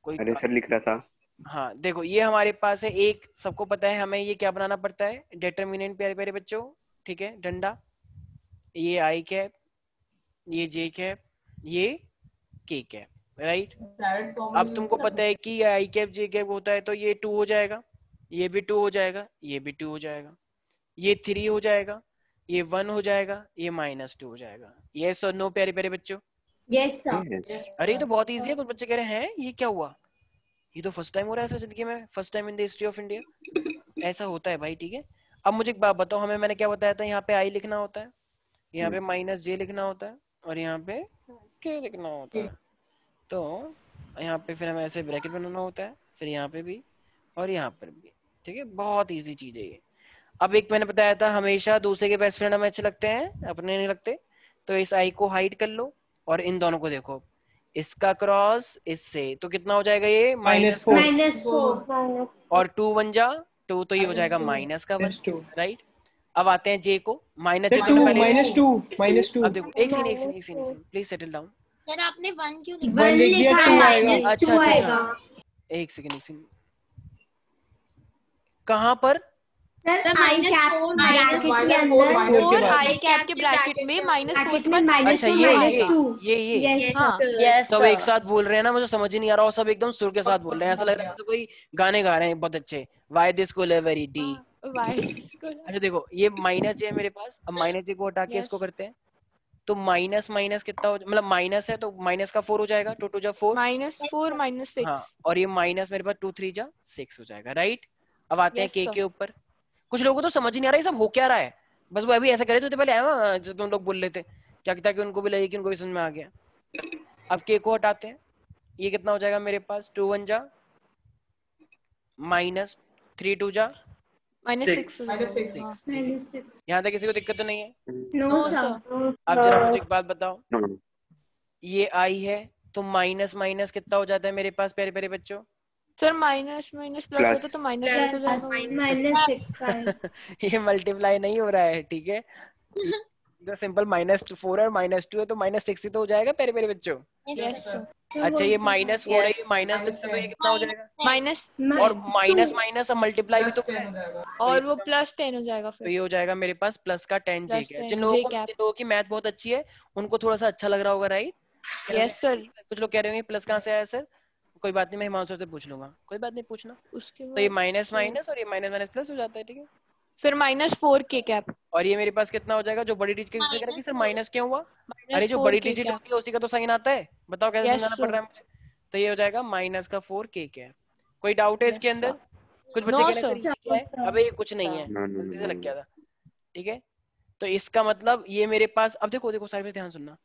कोई अरे सर लिख रहा था। हाँ देखो, ये हमारे पास है एक, सबको पता है हमें ये क्या बनाना पड़ता है, डिटरमिनेंट, प्यारे प्यारे बच्चों, ठीक है, डंडा, ये आई कैप, ये जे कैप, ये के कैप, राइट। डायरेक्ट अब तुमको पता है कि ये आई कैप जे कैप होता है, तो ये 2 हो जाएगा, ये भी 2 हो जाएगा, ये भी 2 हो जाएगा, ये 3 हो जाएगा, ये 1 हो जाएगा, ये -2 हो जाएगा। यस और नो प्यारे प्यारे बच्चों? Yes sir. Yes. अरे ये तो बहुत इजी है, कुछ बच्चे कह रहे हैं ये क्या हुआ, ये तो फर्स्ट टाइम हो रहा है ऐसा जिंदगी में, first time in the history of India ऐसा होता है भाई, ठीक है। अब मुझे एक बात बताओ, हमें मैंने क्या बताया था, यहाँ पे आई लिखना होता है, यहाँ पे -j लिखना होता है, और यहाँ पे k लिखना होता है, तो यहाँ पे फिर हमें ऐसे ब्रैकेट बनाना होता है, फिर यहाँ पे भी और यहाँ पर भी, ठीक है, बहुत इजी चीज है ये। अब एक मैंने बताया था, हमेशा दूसरे के बेस्ट फ्रेंड हमें अच्छे लगते हैं, अपने नहीं लगते, तो इस आई को हाइड कर लो, और इन दोनों को देखो, इसका क्रॉस इससे, तो कितना हो जाएगा ये -4 -4 और 2 1 जा 2, तो ये हो जाएगा -1 -2 राइट। अब आते हैं जे को, माइनस सर जे 2 तो पहले -2 अब देखो एक सीन प्लीज सेटल डाउन। सर आपने 1 क्यों लिखा? 1 लिख दिया, लिखा 2 है आएगा। अच्छा, -2 आएगा। एक सेकंड कहाँ पर? सर आई कैप ब्रैकेट के -4 अंदर फोर बाद। आई कैप के ब्रैकेट में -4 ब्रैकेट के में बाद अच्छा -4 ये -2 ये यस हाँ सर। यस सब एक सर। साथ बोल रहे हैं ना, मुझे समझ ही नहीं आ रहा, और सब एकदम सुर के साथ बोल रहे हैं, ऐसा लग रहा है जैसे कोई गाने गा रहे हैं बहुत अच्छे। वाई दिस को वेरी डी। वाई अच्छा देखो ये माइनस जे है मेरे पास, अब माइनस जे को हटा के Yes. इसको करते हैं, तो माइनस माइनस कितना हो, मतलब माइनस है तो माइनस का 4 हो जाएगा, 2 2 जा 4। -4 -6 हाँ, और ये माइनस मेरे पास 2 3 जा 6 हो जाएगा राइट। अब आते हैं Yes, के sir. के ऊपर। कुछ लोगों को तो समझ ही नहीं आ रहा ये सब हो क्या रहा है, बस वो अभी ऐसा करे तो पहले आया जब तुम लोग बोल रहे थे क्या, ताकि उनको भी लगे कि उनको भी समझ में आ गया। अब के को हटाते हैं, ये कितना हो जाएगा मेरे पास, 2 1 जा -3 2 जा -6 -6 यहाँ तक किसी को दिक्कत तो नहीं है? No sir. अब जरा मुझे एक बात बताओ, नो ये आई है तो माइनस माइनस कितना हो जाता है मेरे पास प्यारे प्यारे बच्चों? सर माइनस माइनस प्लस होता तो -6 हो जाएगा। -6 आएगा। ये मल्टीप्लाई नहीं हो रहा है ठीक है, जो सिंपल -4 और -2 है तो -6 ही तो हो जाएगा प्यारे प्यारे बच्चों। Yes, sir. अच्छा ये -4 है, ये Yes. -6 है तो ये कितना हो जाएगा? माइनस और माइनस माइनस अब मल्टीप्लाई भी तो +10 है, हो जाएगा। और वो +10 हो जाएगा तो फिर। ये हो जाएगा मेरे पास प्लस का 10 जे Plus कैप। 10 जिन लोगों J को cap. जिन लोगों की मैथ बहुत अच्छी है उनको थोड़ा सा अच्छा लग रहा होगा राइट। Yes sir. कुछ लोग कह रहे होंगे प्लस कहाँ से आया सर, कोई बात नहीं मैं हिमांशु से पूछ लूंगा, कोई बात नहीं पूछना। उसके तो ये बाद माइनस sir, माइनस और ये माइनस माइनस प्लस हो जाता है ठीक है। फिर -4 K कैप। और ये मेरे पास कितना हो जाएगा, जो बड़ी डिजिट के कह रहा कि सर माइनस क्यों हुआ, अरे जो -4 बड़ी K डिजिट कैप। होती है उसी का तो साइन आता है, बताओ कैसे Yes, समझाना पड़ sir. रहा है मुझे। तो ये हो जाएगा माइनस का 4 के क्या। कोई डाउट है इसके Yes, अंदर? sir. कुछ बच्चे No, कह रहे हैं sir. सर ये क्या है, अबे ये कुछ नहीं है, नो गलती से लग गया था ठीक है। तो इसका मतलब ये मेरे पास, अब देखो देखो सारे पे ध्यान सुनना,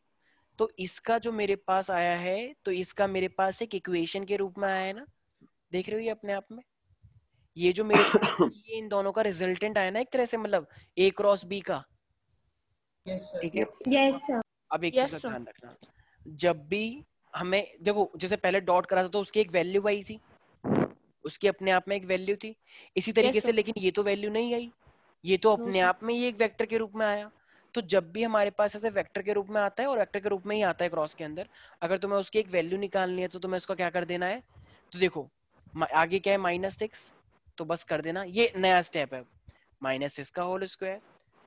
तो इसका जो मेरे पास आया है तो इसका मेरे पास एक इक्वेशन के रूप में आया है ना, देख रहे हो ये अपने आप में, ये जो मेरे ये इन दोनों का रिजल्टेंट आया ना एक तरह से, मतलब A क्रॉस B का Yes, sir. ठीक है। Yes sir. अब एक Yes, चीज का sir. ध्यान रखना, जब भी हमें देखो जैसे पहले डॉट करा था तो उसकी एक वैल्यू आई थी, उसकी अपने आप में एक वैल्यू थी, इसी तरीके Yes, से sir. लेकिन ये तो वैल्यू नहीं आई, ये तो No, अपने sir. आप में ही एक वेक्टर के रूप में आया। तो जब भी हमारे पास ऐसे वेक्टर के रूप में आता है और वेक्टर के रूप में ही आता है क्रॉस के अंदर, अगर तुम्हें उसकी एक वैल्यू निकालनी है तो तुम्हें उसका क्या कर देना है, तो देखो आगे क्या है -6, तो बस कर देना, ये नया स्टेप है, -6 का होल स्क्वायर,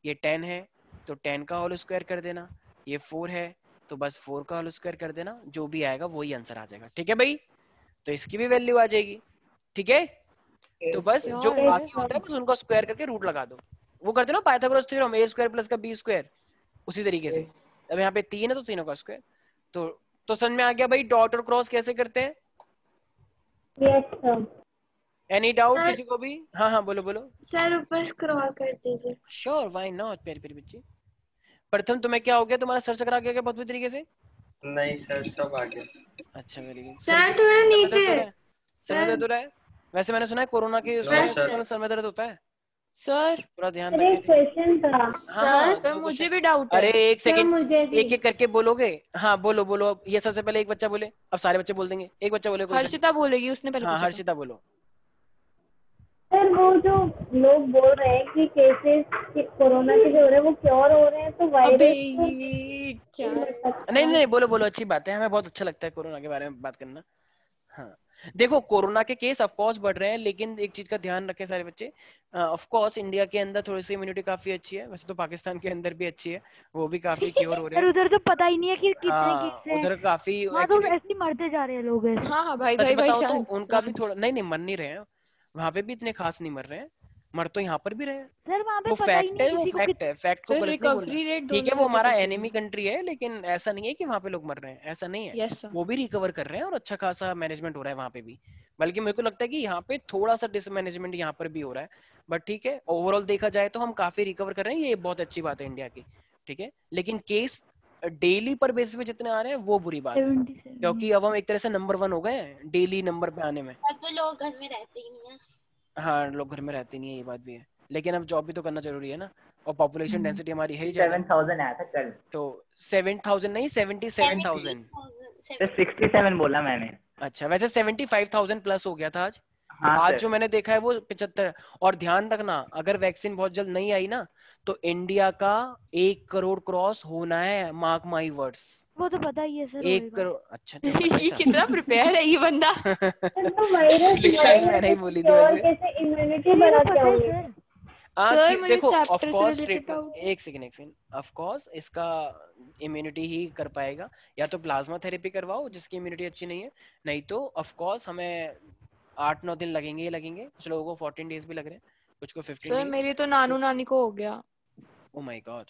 ये 10 है तो 10 का होल स्क्वायर कर देना, ये 4 है तो बस 4 का होल स्क्वायर कर देना, जो भी आएगा वही आंसर आ जाएगा ठीक है भाई। तो इसकी भी वैल्यू आ जाएगी ठीक है। तो बस जो Sure. बाकी होता है बस उनको स्क्वायर करके रूट लगा दो, वो करते हो ना पाइथागोरस थ्योरम a² प्लस का b², उसी तरीके से। अब यहाँ पे 3 है तो तीनों का स्क्वायर, तो समझ में आ गया भाई डॉट और क्रॉस कैसे करते हैं। Yes sir. Any doubt Sir. किसी को भी? हाँ हाँ बोलो बोलो। सर ऊपर स्क्रॉल कर दीजिए। श्योर व्हाई नॉट प्यारी प्यारी बच्ची। प्रथम तुम्हें क्या हो गया, तुम्हारा सर चकरा गया क्या बहुत बुरी तरीके से? नहीं सर सब आ गया। अच्छा वेरी गुड। सर थोड़ा नीचे। सर में दर्द हो रहा है? वैसे मैंने सुना है कोरोना के उसमें सर में दर्द होता है, सर थोड़ा ध्यान रखिए। क्वेश्चन था हाँ, सर मुझे भी डाउट अरे है। एक सेकंड, मुझे भी। एक एक करके बोलोगे। हाँ बोलो बोलो, अब ये सबसे पहले एक बच्चा बोले, अब सारे बच्चे बोल देंगे, एक बच्चा बोले। हर्षिता बोलेगी, उसने पहले हाँ पूछा था। हर्षिता बोलो। सर वो जो लोग बोल रहे हैं कि केसेस कोरोना के जो हो रहे हैं वो क्योर हो रहे हैं, तो अबे वायरस ये क्या नहीं नहीं बोलो बोलो, अच्छी बात है, हमें बहुत अच्छा लगता है कोरोना के बारे में बात करना। हाँ देखो कोरोना के केस ऑफ कोर्स बढ़ रहे हैं, लेकिन एक चीज का ध्यान रखें सारे बच्चे, ऑफ कोर्स इंडिया के अंदर थोड़ी सी इम्यूनिटी काफी अच्छी है, वैसे तो पाकिस्तान के अंदर भी अच्छी है, वो भी काफी क्योर हो रहे हैं। उधर तो पता ही नहीं है कि कितने हाँ केस हैं, उधर काफी वहाँ तो ऐसे ही मरते जा रहे हैं लोग ऐसे। हाँ हाँ भाई सच भाई भाई बताऊं शांत तो उनका भी शांत। थोड़ा नहीं मर नहीं रहे हैं, वहां पे भी इतने खास नहीं मर रहे हैं, मर तो यहाँ पर भी रहे हैं। सर वहाँ पे वो पता ही फैक्ट नहीं है, वो किसी को फैक्ट है, फैक्ट को सर गलत नहीं बोलना। रिकवरी रेट ठीक है दोनों वो हमारा जगह पे एनिमी कंट्री है, लेकिन ऐसा नहीं है कि वहाँ पे लोग मर रहे हैं, ऐसा नहीं है। Yes sir. वो भी रिकवर कर रहे हैं और अच्छा खासा मैनेजमेंट हो रहा है वहाँ पे भी, बल्कि मेरे को लगता है कि यहाँ पे थोड़ा सा डिसमैनेजमेंट यहाँ पर भी हो रहा है, बट ठीक है ओवरऑल देखा जाए तो हम काफी रिकवर कर रहे हैं, ये बहुत अच्छी बात है इंडिया की ठीक है। लेकिन केस डेली पर बेसिस पे जितने आ रहे हैं वो बुरी बात है, 77। क्योंकि अब हम एक तरह से नंबर 1 हो गए हैं डेली नंबर पे आने में। अब तो लोग घर में रहते ही नहीं है। हाँ लोग घर में रहते नहीं है, ये बात भी है। लेकिन अब जॉब भी तो करना जरूरी है ना, और पॉपुलेशन डेंसिटी हमारी है ही 7,000 आया था कल, तो 7,000 नहीं 77,000। 67 बोला मैंने। अच्छा, वैसे 75,000 प्लस हो गया था आज। हाँ आज सर। जो मैंने देखा है वो 75। और ध्यान रखना, अगर वैक्सीन बहुत जल्द नहीं आई ना तो इंडिया का 1 करोड़ क्रॉस होना है, मार्क माई वर्ड्स। वो तो पता ही है सर 1 होएगा। करोड़। अच्छा चलो पता ही ये था। कितना प्रिपेयर है ये बंदा। तो वायरस शायद मैंने ही बोली थी और वैसे। कैसे इम्यूनिटी ये तो बढ़ाते पता है होंगे? सर। सर मुझे देखो ऑफ चैप्टर से कोर्स रिलेटेड ट्रीटमेंट, एक सेकंड ऑफ कोर्स इसका इम्यूनिटी ही कर पाएगा, या तो प्लाज्मा थेरेपी करवाओ जिसकी इम्यूनिटी अच्छी नहीं है, नहीं तो ऑफ कोर्स हमें 8-9 दिन लगेंगे ही लगेंगे, कुछ लोगों को 14 डेज भी लग रहे हैं, कुछ को 15 सर डेज। मेरी तो नानू नानी को हो गया। Oh my God.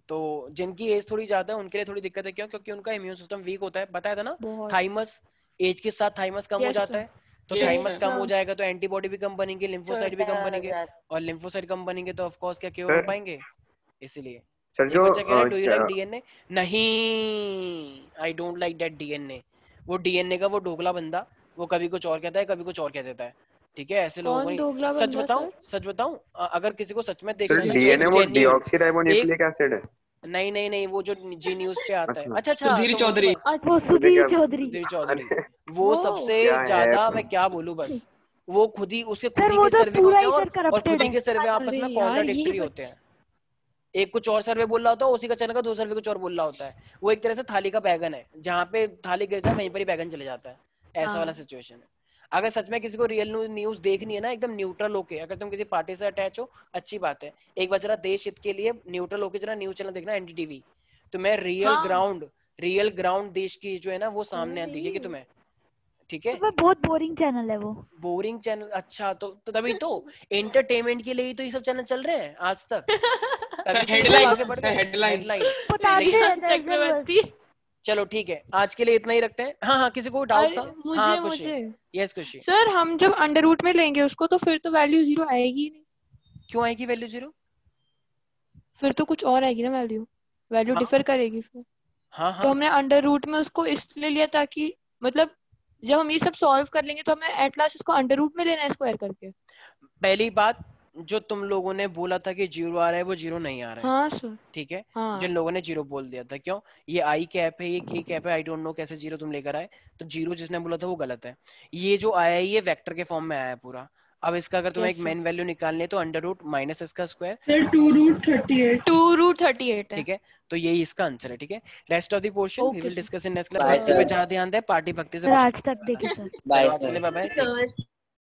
तो जिनकी एज थोड़ी ज्यादा है उनके लिए थोड़ी दिक्कत है, क्यों? क्योंकि उनका इम्यून सिस्टम वीक होता है, बताया था ना। बहुत। थाइमस, एज के साथ थाइमस कम हो Yes, जाता sir. है, तो Yes, थाइमस sir. कम हो जाएगा तो एंटीबॉडी भी कम बनेंगे, लिम्फोसाइट भी कम छोटा बनेंगे, हो जाता और लिम्फोसाइट कम बनेंगे तो ऑफ कोर्स क्या क्योर हो सर पाएंगे। इसीलिए सर एक जो बच्चा कह रहा है डू यू लाइक डीएनए? नहीं, I don't like that DNA. वो डीएनए का वो डोगला बंदा, वो कभी कुछ और कहता है, कभी कुछ और कह देता है, ठीक है? ऐसे लोगों को कौन नहीं। दोगला सच बंदा बताऊं, सर? सच बताऊं, अगर किसी को सच में सर देखना है ना, जो डीएनए एक वो जेन्युइन, डीऑक्सीराइबोन्यूक्लिक एसिड है। नहीं नहीं नहीं, वो जो जी न्यूज पे आता है। अच्छा अच्छा अच्छा, सुधीर तो मुझे चौधरी। वो अच्छा सुधीर क्या- चौधरी। सुधीर चौधरी, अरे वो वो सबसे क्या है ज्यादा, मैं क्या बोलूं बस, वो खुद ही, उसके खुद सर ही वो के तो सर्वे पूरा होते ही हैं, सर और खुद करप्टेड ही है। के सर्वे आपस अरे में यार ये कॉन्ट्राडिक्टरी होते हैं। एक कुछ और सर्वे बोल रहा होता है, उसी का चैनल का दूसरा सर्वे कुछ और बोल रहा होता है। वो एक तरह से थाली का बैगन है, जहाँ पे थाली गिर जाए वहीं पर ही बैगन चले जाता है, ऐसा वाला हाँ। सिचुएशन है। अगर सच में किसी को रियल न्यूज देखनी है ना, एकदम न्यूट्रल होके, अगर तुम किसी पार्टी से अटैच हो, अच्छी बात है, एक बार जरा देश हित के लिए न्यूट्रल होके जरा न्यूज चैनल देखना, एनडीटीवी। तुम्हें हाँ रियल ग्राउंड देश की जो है ना वो सामने दिखेगी अरे तुम्हें, ठीक है? वो बहुत बोरिंग चैनल है वो। Boring channel? अच्छा, तो तभी तो एंटरटेनमेंट के लिए ही तो ये सब चैनल चल रहे हैं आज तक, तभी तो ये सब आगे बढ़ गए। Headline headline. बताते लेकिन रहते हैं सर बस। चक्रवर्ती। चलो ठीक है, आज के लिए इतना ही रखते हैं। हाँ हाँ, किसी को डाउट अरे था? मुझे हाँ खुशी, मुझे यस खुशी। सर हम जब अंडर रूट में लेंगे उसको तो फिर तो वैल्यू 0 आएगी ही नहीं, क्यों आएगी वैल्यू 0? फिर तो कुछ और आएगी ना वैल्यू, वैल्यू हाँ डिफर करेगी फिर। हाँ तो हाँ, हमने अंडर रूट में उसको इसलिए लिया ताकि मतलब जब हम ये सब सॉल्व कर लेंगे तो हमें एट लास्ट इसको अंडर रूट में लेना है स्क्वायर करके। पहली बात, जो तुम लोगों ने बोला था कि 0 आ रहा है वो 0 नहीं आ रहा है, हाँ सर। ठीक है? हाँ जिन लोगों ने 0 बोल दिया था, क्यों? ये आई कैप है, ये के कैप है, आई डोंट नो कैसे 0 तुम लेकर आए, तो 0 जिसने बोला था वो गलत है। ये जो आया है ये वेक्टर के फॉर्म में आया है पूरा। अब इसका अगर तुम्हें यस एक सर। मेन वैल्यू निकालनी है तो अंडर रूट माइनस इसका स्क्वायर, सर 2√38। 2√38 है। ठीक है? तो यही इसका आंसर है, ठीक है? Rest of the portion we okay will sir. Discuss in next class. Bye, बच्चे पे sir. ज्यादा ध्यान दे, पार्टी भक्ति से सर कुछ आज तक देखिए सर। बाय आज के लिए सर। Bye bye. सर